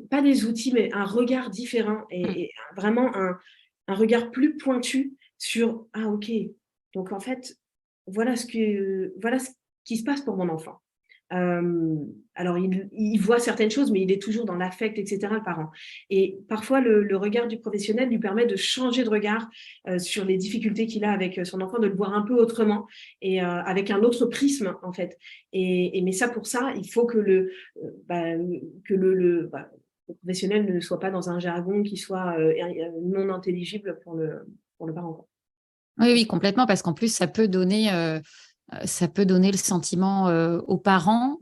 pas des outils, mais un regard différent et vraiment un regard plus pointu sur « Ah, ok, donc en fait, voilà ce qui se passe pour mon enfant. » Alors, il voit certaines choses, mais il est toujours dans l'affect, etc., le parent. Et parfois, le regard du professionnel lui permet de changer de regard sur les difficultés qu'il a avec son enfant, de le voir un peu autrement et avec un autre prisme, en fait. Mais ça, pour ça, il faut que le professionnel ne soit pas dans un jargon qui soit non intelligible pour le parent.
Oui, oui, complètement, parce qu'en plus, ça peut donner le sentiment aux parents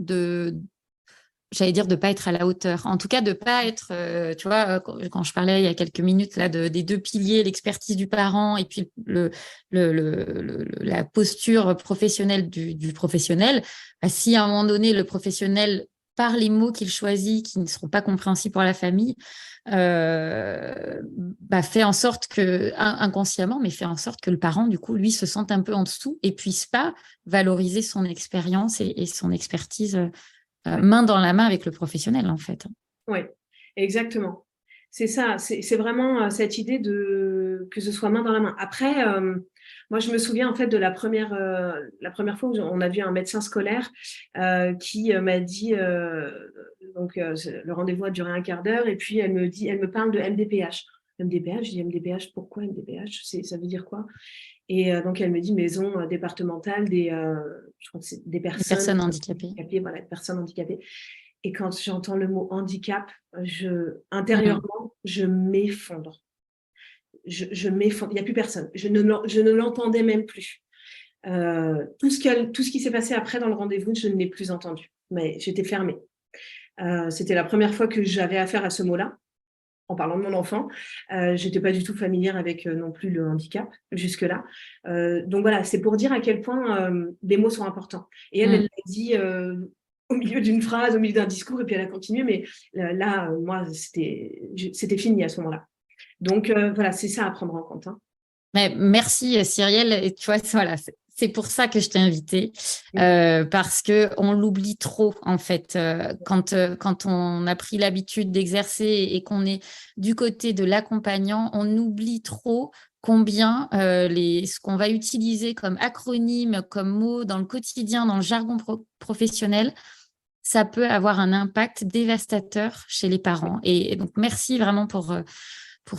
j'allais dire, de ne pas être à la hauteur. En tout cas, de ne pas être, tu vois, quand je parlais il y a quelques minutes là, des deux piliers, l'expertise du parent et puis la posture professionnelle du professionnel, si à un moment donné, le professionnel, par les mots qu'il choisit, qui ne seront pas compréhensibles pour la famille, fait en sorte inconsciemment, mais fait en sorte que le parent, du coup, lui, se sente un peu en dessous et puisse pas valoriser son expérience et son expertise main dans la main avec le professionnel, en fait.
Oui, exactement. C'est ça, c'est vraiment cette idée que ce soit main dans la main. Après, moi, je me souviens en fait de la première fois où on a vu un médecin scolaire qui m'a dit, le rendez-vous a duré un quart d'heure, et puis elle me parle de MDPH. MDPH, je dis MDPH, pourquoi MDPH? Ça veut dire quoi? Et donc, elle me dit maison départementale je crois que c'est des personnes
handicapées.
Voilà, des personnes handicapées. Et quand j'entends le mot handicap, intérieurement, je m'effondre. Je m'effondre. Il n'y a plus personne. Je ne l'entendais même plus. Tout ce qui s'est passé après dans le rendez-vous, je ne l'ai plus entendu. Mais j'étais fermée. C'était la première fois que j'avais affaire à ce mot-là, en parlant de mon enfant. Je n'étais pas du tout familière avec non plus le handicap jusque-là. Donc voilà, c'est pour dire à quel point les mots sont importants. Et elle l'a dit au milieu d'une phrase, au milieu d'un discours, et puis elle a continué, mais là, moi, c'était fini à ce moment-là. Donc voilà, c'est ça à prendre en compte. Hein.
Mais merci Cyrielle, et tu vois, voilà, c'est pour ça que je t'ai invitée, parce qu'on l'oublie trop en fait. Quand on a pris l'habitude d'exercer et qu'on est du côté de l'accompagnant, on oublie trop combien ce qu'on va utiliser comme acronyme, comme mot dans le quotidien, dans le jargon professionnel, ça peut avoir un impact dévastateur chez les parents. Et donc, merci vraiment pour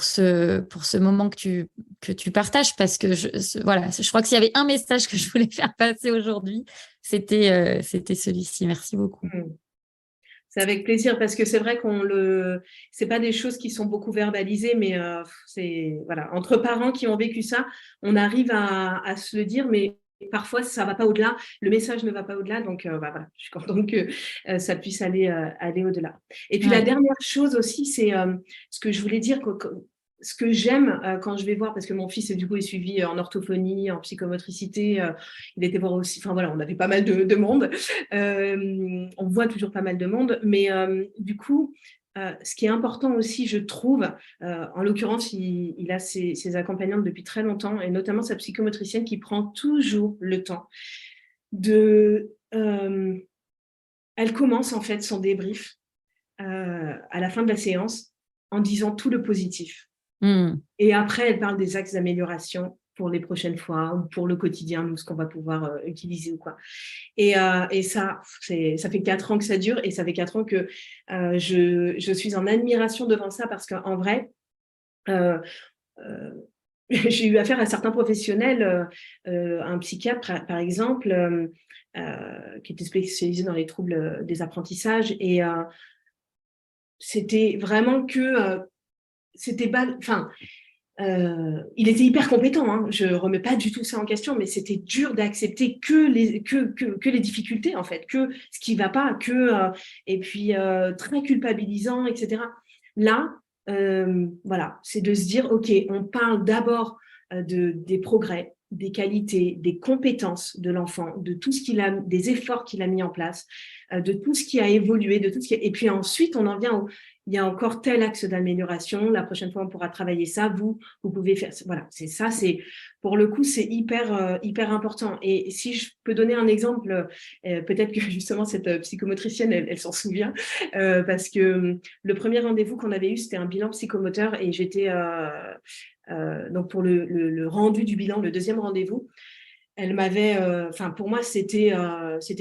ce moment que tu partages, parce que voilà, je crois que s'il y avait un message que je voulais faire passer aujourd'hui, c'était celui-ci. Merci beaucoup.
C'est avec plaisir, parce que c'est vrai c'est pas des choses qui sont beaucoup verbalisées, mais c'est voilà, entre parents qui ont vécu ça, on arrive à se le dire, mais parfois ça va pas au-delà, le message ne va pas au-delà, donc voilà, je suis contente que ça puisse aller au-delà. Et puis la dernière chose aussi, c'est ce que je voulais dire, ce que j'aime quand je vais voir, parce que mon fils du coup est suivi en orthophonie, en psychomotricité, il était voir aussi, enfin voilà, on avait pas mal de monde, on voit toujours pas mal de monde, mais du coup, ce qui est important aussi, je trouve, en l'occurrence, il a ses accompagnantes depuis très longtemps, et notamment sa psychomotricienne qui prend toujours le temps elle commence en fait son débrief à la fin de la séance en disant tout le positif.
Mm.
Et après, elle parle des axes d'amélioration pour les prochaines fois ou pour le quotidien, nous, ce qu'on va pouvoir utiliser ou quoi. Et ça, ça fait 4 ans que ça dure et ça fait 4 ans que je suis en admiration devant ça parce qu'en vrai, euh, euh, j'ai eu affaire à certains professionnels, un psychiatre par exemple, qui était spécialisé dans les troubles des apprentissages et c'était vraiment que c'était enfin, il était hyper compétent, hein. Je ne remets pas du tout ça en question, mais c'était dur d'accepter que les difficultés, en fait, que ce qui ne va pas, et puis très culpabilisant, etc. Là, voilà, c'est de se dire, OK, on parle d'abord des progrès, des qualités, des compétences de l'enfant, de tout ce qu'il a, des efforts qu'il a mis en place, de tout ce qui a évolué, de tout ce qui et puis ensuite, on en vient il y a encore tel axe d'amélioration. La prochaine fois, on pourra travailler ça. Vous pouvez faire. Voilà, c'est ça. C'est pour le coup, c'est hyper important. Et si je peux donner un exemple, peut-être que justement cette psychomotricienne, elle s'en souvient, parce que le premier rendez-vous qu'on avait eu, c'était un bilan psychomoteur, et j'étais donc pour le rendu du bilan, le deuxième rendez-vous. Elle m'avait, enfin pour moi c'était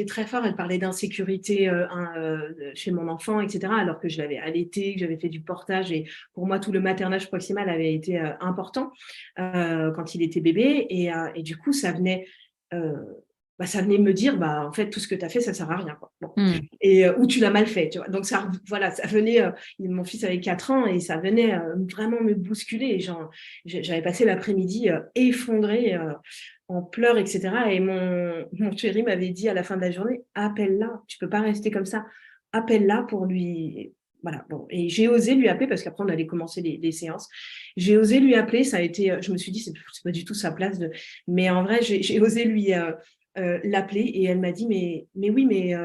très fort. Elle parlait d'insécurité chez mon enfant, etc. Alors que je l'avais allaité, que j'avais fait du portage et pour moi tout le maternage proximal avait été important quand il était bébé et du coup euh, ça venait me dire en fait tout ce que tu as fait ça sert à rien quoi. Bon.
Mm.
Et ou tu l'as mal fait, tu vois. Donc ça voilà, ça venait mon fils avait 4 ans et ça venait vraiment me bousculer et j'avais passé l'après-midi effondrée en pleurs, etc. Et mon chéri m'avait dit à la fin de la journée, appelle-la, tu peux pas rester comme ça, appelle-la pour lui. Voilà, bon. Et j'ai osé lui appeler, parce qu'après on allait commencer les séances. J'ai osé lui appeler, ça a été, je me suis dit, c'est pas du tout sa place. Mais en vrai, j'ai osé lui l'appeler et elle m'a dit, mais oui, mais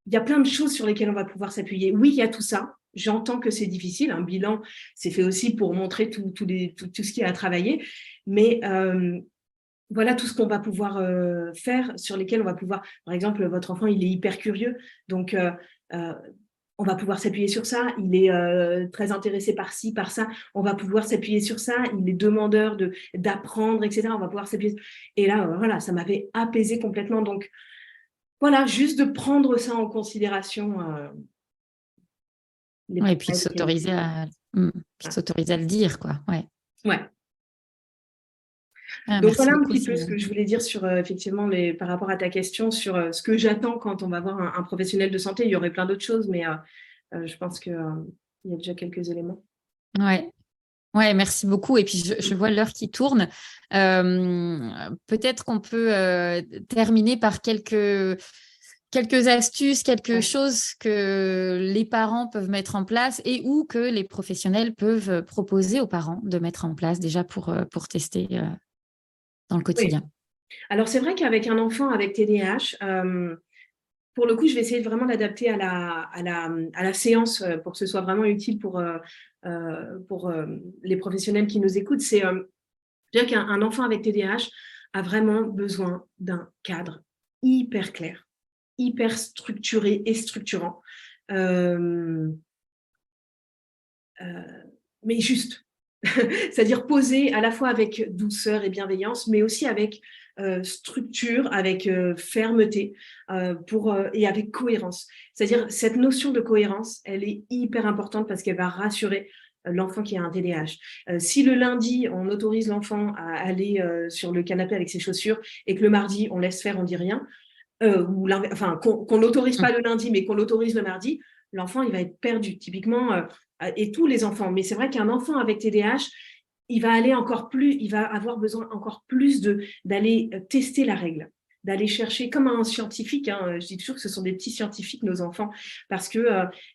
il y a plein de choses sur lesquelles on va pouvoir s'appuyer. Oui, il y a tout ça. J'entends que c'est difficile. Un bilan, c'est fait aussi pour montrer tout ce qu'il y a à travailler. Mais voilà tout ce qu'on va pouvoir faire, sur lesquels on va pouvoir, par exemple, votre enfant, il est hyper curieux, donc euh, on va pouvoir s'appuyer sur ça, il est très intéressé par ci, par ça, on va pouvoir s'appuyer sur ça, il est demandeur d'apprendre, etc. On va pouvoir s'appuyer. Et là, voilà, ça m'avait apaisé complètement. Donc, voilà, juste de prendre ça en considération. Les
Ouais, et puis
progrès,
de
les qualités.
s'autoriser à, puis de s'autoriser à le dire, quoi. Ouais.
Ouais.
Ah,
Donc
merci
voilà un
beaucoup,
petit peu ce que
Céline.
je voulais dire sur effectivement par rapport à ta question sur ce que j'attends quand on va voir un professionnel de santé. Il y aurait plein d'autres choses, mais je pense que il y a déjà quelques éléments.
Ouais. Ouais, merci beaucoup. Et puis, je vois l'heure qui tourne. Peut-être qu'on peut terminer par quelques astuces, quelque
Ouais.
chose que les parents peuvent mettre en place et ou que les professionnels peuvent proposer aux parents de mettre en place déjà pour tester dans le
Oui.
quotidien.
Alors c'est vrai qu'avec un enfant avec TDAH, pour le coup, je vais essayer de vraiment l'adapter à la séance pour que ce soit vraiment utile pour les professionnels qui nous écoutent. C'est-à-dire qu'un enfant avec TDAH a vraiment besoin d'un cadre hyper clair, hyper structuré et structurant, euh, euh, mais juste. C'est-à-dire posé à la fois avec douceur et bienveillance, mais aussi avec structure, avec fermeté et avec cohérence. C'est-à-dire cette notion de cohérence, elle est hyper importante parce qu'elle va rassurer l'enfant qui a un TDAH. Si le lundi, on autorise l'enfant à aller sur le canapé avec ses chaussures et que le mardi, on laisse faire, on dit rien, enfin, qu'on n'autorise pas le lundi, mais qu'on l'autorise le mardi, l'enfant, il va être perdu. Typiquement, et tous les enfants. Mais c'est vrai qu'un enfant avec TDAH, il va aller encore plus, il va avoir besoin encore plus d'aller tester la règle, d'aller chercher comme un scientifique. Hein, je dis toujours que ce sont des petits scientifiques, nos enfants, parce que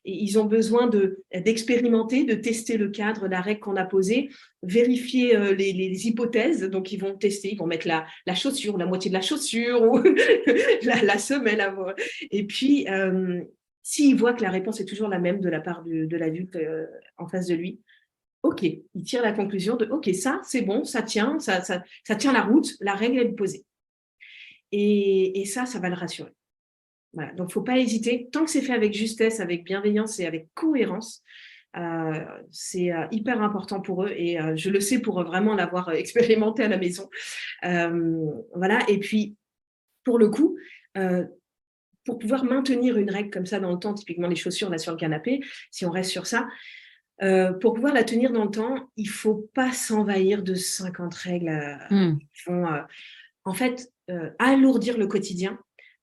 ils ont besoin d'expérimenter, de tester le cadre, la règle qu'on a posée, vérifier les hypothèses. Donc, ils vont tester, ils vont mettre la chaussure, la moitié de la chaussure ou la semelle. Et puis, s'il voit que la réponse est toujours la même de la part de l'adulte en face de lui, OK, il tire la conclusion de OK, ça, c'est bon, ça tient, ça tient la route, la règle est posée. Et ça va le rassurer. Voilà. Donc, il ne faut pas hésiter. Tant que c'est fait avec justesse, avec bienveillance et avec cohérence, c'est hyper important pour eux. Et je le sais pour vraiment l'avoir expérimenté à la maison. Voilà. Et puis, pour le coup, pour pouvoir maintenir une règle comme ça dans le temps, typiquement les chaussures là sur le canapé, si on reste sur ça, pour pouvoir la tenir dans le temps, il ne faut pas s'envahir de 50 règles qui vont, en fait, alourdir le quotidien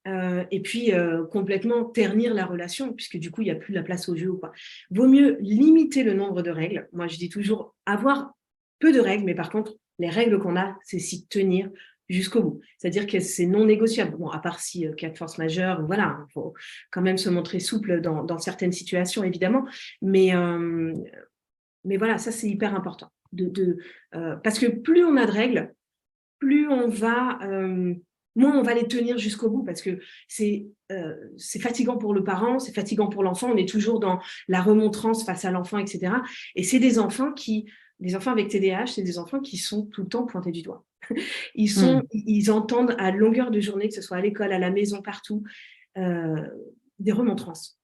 et puis complètement ternir la relation, puisque du coup, il n'y a plus la place au jeu ou quoi. Vaut mieux limiter le nombre de règles. Moi, je dis toujours avoir peu de règles, mais par contre, les règles qu'on a, c'est s'y tenir jusqu'au bout. C'est-à-dire que c'est non négociable. Bon, à part si cas de force majeure, voilà, il faut quand même se montrer souple dans certaines situations, évidemment. Mais voilà, ça, c'est hyper important. Parce que plus on a de règles, plus on va, moins on va les tenir jusqu'au bout, parce que c'est fatigant pour le parent, c'est fatigant pour l'enfant, on est toujours dans la remontrance face à l'enfant, etc. Et c'est des enfants avec TDAH, c'est des enfants qui sont tout le temps pointés du doigt. Ils entendent à longueur de journée, que ce soit à l'école, à la maison, partout, des remontrances.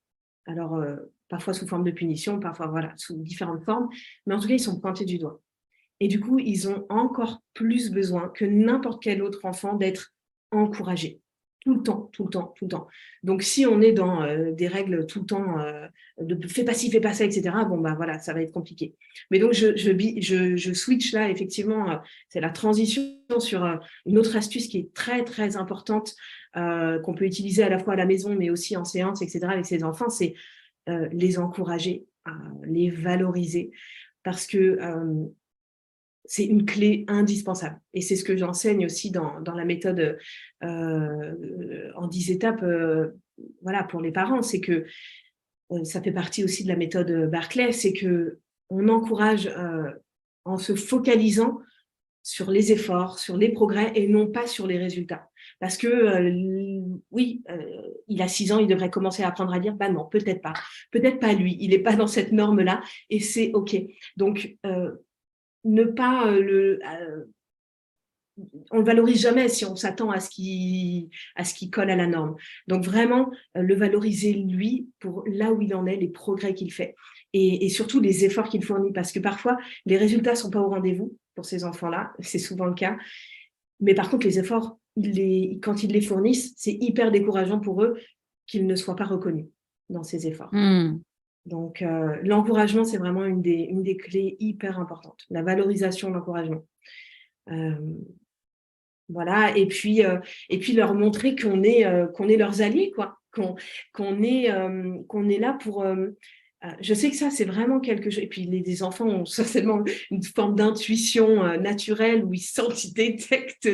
Alors, parfois sous forme de punition, parfois voilà, sous différentes formes, mais en tout cas, ils sont pointés du doigt. Et du coup, ils ont encore plus besoin que n'importe quel autre enfant d'être encouragés. Tout le temps, tout le temps, tout le temps. Donc, si on est dans des règles tout le temps de fais pas ci, fais pas ça, etc., bon, bah voilà, ça va être compliqué. Mais donc, je switch là, effectivement, c'est la transition sur une autre astuce qui est très, très importante, qu'on peut utiliser à la fois à la maison, mais aussi en séance, etc., avec ses enfants, c'est les encourager, les valoriser. Parce que c'est une clé indispensable. Et c'est ce que j'enseigne aussi dans la méthode en 10 étapes voilà, pour les parents. C'est que ça fait partie aussi de la méthode Barclay, c'est qu'on encourage en se focalisant sur les efforts, sur les progrès et non pas sur les résultats. Parce que oui, il a 6 ans, il devrait commencer à apprendre à lire. Bah non, peut-être pas. Peut-être pas lui. Il n'est pas dans cette norme-là et c'est OK. Donc, ne pas on le valorise jamais si on s'attend à ce qu'il colle à la norme. Donc vraiment le valoriser lui pour là où il en est, les progrès qu'il fait et surtout les efforts qu'il fournit, parce que parfois les résultats sont pas au rendez-vous pour ces enfants-là, c'est souvent le cas. Mais par contre les efforts, quand ils les fournissent, c'est hyper décourageant pour eux qu'ils ne soient pas reconnus dans ces efforts. Donc, l'encouragement, c'est vraiment une des clés hyper importantes. La valorisation, l'encouragement. Voilà. Et puis leur montrer qu'on est leurs alliés, quoi. Qu'on est là pour. Je sais que ça, c'est vraiment quelque chose. Et puis, les enfants ont certainement une forme d'intuition naturelle où ils sentent, ils détectent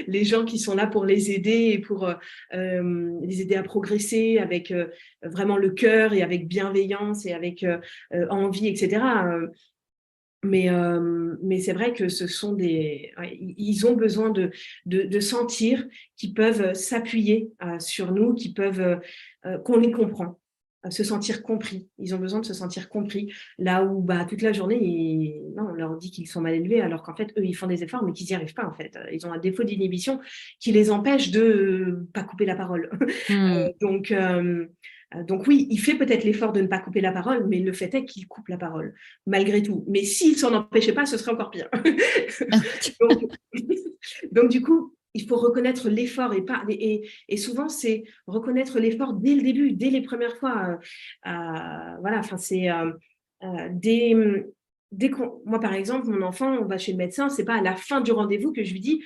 les gens qui sont là pour les aider et pour les aider à progresser avec vraiment le cœur et avec bienveillance et avec envie, etc. Mais c'est vrai que ce sont ils ont besoin de sentir qu'ils peuvent s'appuyer sur nous, qu'on les comprend, se sentir compris. Ils ont besoin de se sentir compris. Là où toute la journée, non, on leur dit qu'ils sont mal élevés, alors qu'en fait, eux, ils font des efforts, mais qu'ils n'y arrivent pas, en fait. Ils ont un défaut d'inhibition qui les empêche de pas couper la parole. Donc oui, il fait peut-être l'effort de ne pas couper la parole, mais le fait est qu'il coupe la parole, malgré tout. Mais s'il s'en empêchait pas, ce serait encore pire. donc, du coup, il faut reconnaître l'effort et souvent, c'est reconnaître l'effort dès le début, dès les premières fois. Voilà, enfin, c'est moi, par exemple, mon enfant, on va chez le médecin, c'est pas à la fin du rendez-vous que je lui dis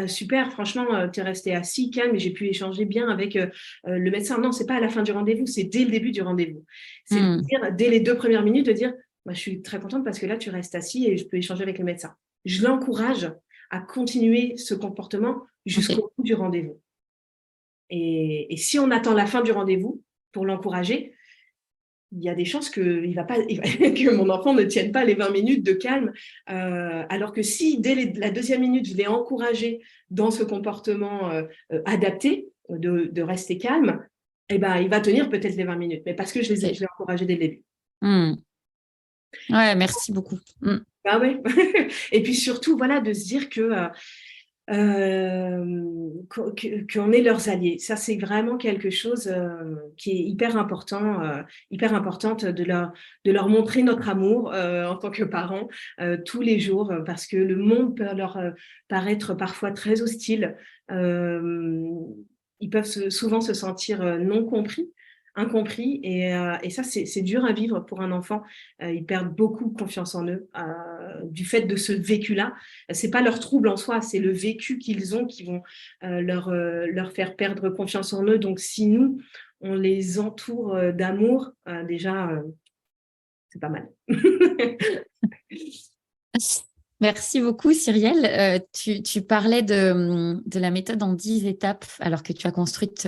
super, franchement, tu es resté assis, calme, et j'ai pu échanger bien avec le médecin. Non, c'est pas à la fin du rendez-vous, c'est dès le début du rendez-vous. C'est de dire, dès les 2 premières minutes, de dire je suis très contente parce que là, tu restes assis et je peux échanger avec le médecin. Je l'encourage à continuer ce comportement jusqu'au bout du rendez-vous. Et si on attend la fin du rendez-vous pour l'encourager, il y a des chances que mon enfant ne tienne pas les 20 minutes de calme. Alors que si, dès la 2e minute, je l'ai encouragé dans ce comportement adapté, de rester calme, il va tenir peut-être les 20 minutes, mais parce que je l'ai encouragé dès le début.
Ouais, merci beaucoup.
Ouais. Et puis surtout, voilà, de se dire que qu'on est leurs alliés. Ça, c'est vraiment quelque chose qui est hyper importante de leur montrer notre amour en tant que parents tous les jours, parce que le monde peut leur paraître parfois très hostile. Ils peuvent souvent se sentir non compris, incompris, et ça, c'est dur à vivre pour un enfant. Ils perdent beaucoup confiance en eux du fait de ce vécu-là. C'est pas leur trouble en soi, c'est le vécu qu'ils ont qui vont leur faire perdre confiance en eux. Donc, si nous, on les entoure d'amour, déjà, c'est pas mal.
Merci beaucoup, Cyrielle. Tu parlais de la méthode en 10 étapes, alors que tu as construite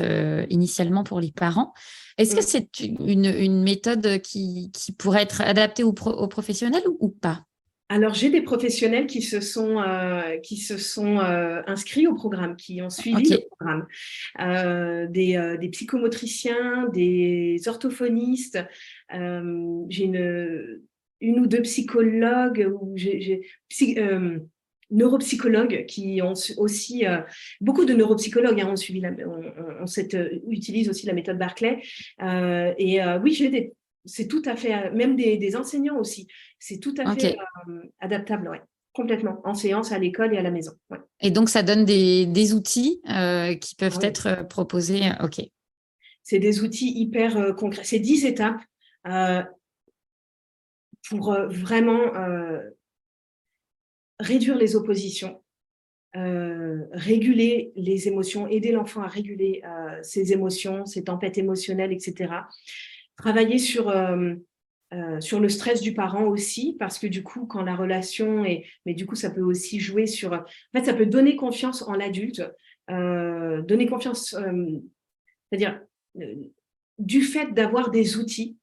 initialement pour les parents. Est-ce que c'est une méthode qui pourrait être adaptée aux professionnels ou pas?
Alors, j'ai des professionnels qui se sont inscrits au programme, qui ont suivi le programme. Des psychomotriciens, des orthophonistes. J'ai une ou deux psychologues ou neuropsychologues qui ont aussi beaucoup de neuropsychologues ont suivi utilisent aussi la méthode Barclay. Oui, c'est tout à fait, même des enseignants aussi, c'est tout à fait adaptable, ouais, complètement, en séance, à l'école et à la maison. Ouais.
Et donc, ça donne des outils qui peuvent être proposés. OK.
C'est des outils hyper concrets. C'est 10 étapes pour vraiment réduire les oppositions, réguler les émotions, aider l'enfant à réguler ses émotions, ses tempêtes émotionnelles, etc. Travailler sur le stress du parent aussi, parce que du coup, quand la relation mais du coup, ça peut aussi jouer sur... En fait, ça peut donner confiance en l'adulte, donner confiance, c'est-à-dire du fait d'avoir des outils.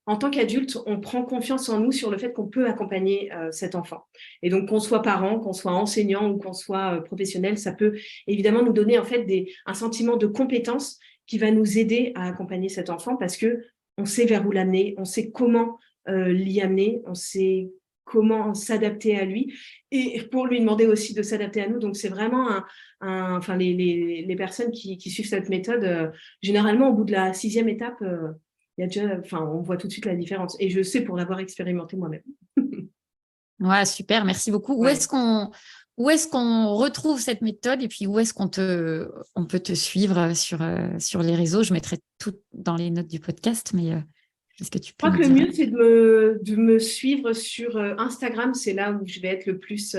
En tant qu'adulte, on prend confiance en nous sur le fait qu'on peut accompagner cet enfant. Et donc, qu'on soit parent, qu'on soit enseignant ou qu'on soit professionnel, ça peut évidemment nous donner en fait un sentiment de compétence qui va nous aider à accompagner cet enfant, parce que on sait vers où l'amener, on sait comment l'y amener, on sait comment s'adapter à lui, et pour lui demander aussi de s'adapter à nous. Donc, c'est vraiment enfin, les personnes qui suivent cette méthode, généralement, au bout de la 6e étape, on voit tout de suite la différence. Et je sais pour l'avoir expérimenté moi-même.
Ouais, super, merci beaucoup. Ouais. Où est-ce qu'on retrouve cette méthode, et puis où est-ce qu'on peut te suivre sur les réseaux? Je mettrai tout dans les notes du podcast, mais est-ce que tu peux
Je crois que le mieux, c'est de me suivre sur Instagram. C'est là où je vais être le plus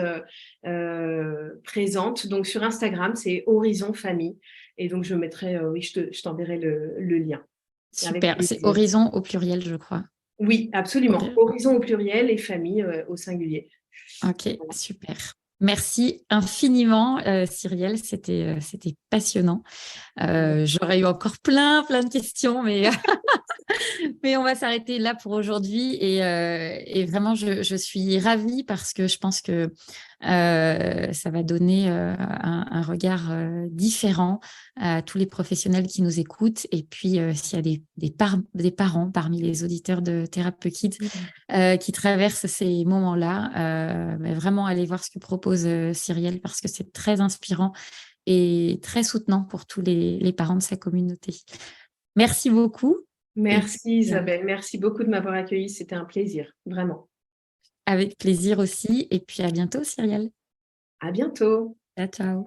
présente. Donc, sur Instagram, c'est Horizon Famille. Et donc, je mettrai, je t'enverrai le lien.
Super, c'est Horizon au pluriel, je crois.
Oui, absolument. Horizon au pluriel et famille au singulier.
Ok, voilà. Super. Merci infiniment, Cyrielle. C'était passionnant. J'aurais eu encore plein de questions, mais on va s'arrêter là pour aujourd'hui. Et vraiment, je suis ravie, parce que je pense que ça va donner un regard différent à tous les professionnels qui nous écoutent. Et puis, s'il y a des parents parmi les auditeurs de Thérapeute Kids qui traversent ces moments-là, vraiment aller voir ce que propose Cyrielle, parce que c'est très inspirant et très soutenant pour tous les parents de sa communauté. Merci beaucoup.
Merci Isabelle, merci beaucoup de m'avoir accueillie, c'était un plaisir, vraiment.
Avec plaisir aussi, et puis à bientôt, Cyrielle.
À bientôt.
Ciao.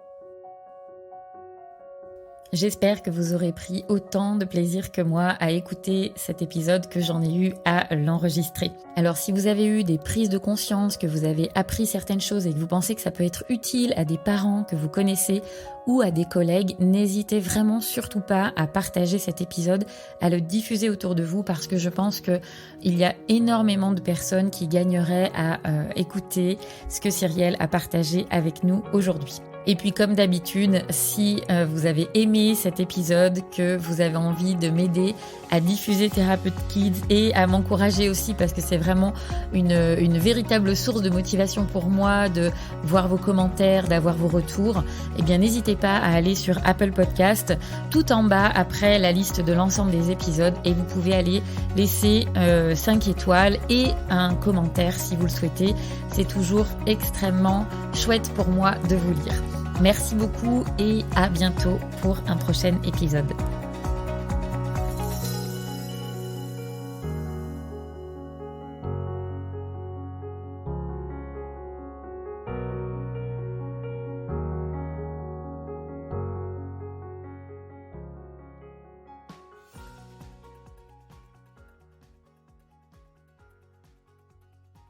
J'espère que vous aurez pris autant de plaisir que moi à écouter cet épisode que j'en ai eu à l'enregistrer. Alors, si vous avez eu des prises de conscience, que vous avez appris certaines choses et que vous pensez que ça peut être utile à des parents que vous connaissez ou à des collègues, n'hésitez vraiment surtout pas à partager cet épisode, à le diffuser autour de vous, parce que je pense qu'il y a énormément de personnes qui gagneraient à écouter ce que Cyrielle a partagé avec nous aujourd'hui. Et puis, comme d'habitude, si vous avez aimé cet épisode, que vous avez envie de m'aider à diffuser Thérapeute Kids et à m'encourager aussi, parce que c'est vraiment une véritable source de motivation pour moi de voir vos commentaires, d'avoir vos retours, eh bien, n'hésitez pas à aller sur Apple Podcast, tout en bas après la liste de l'ensemble des épisodes, et vous pouvez aller laisser 5 étoiles et un commentaire si vous le souhaitez. C'est toujours extrêmement chouette pour moi de vous lire. Merci beaucoup et à bientôt pour un prochain épisode.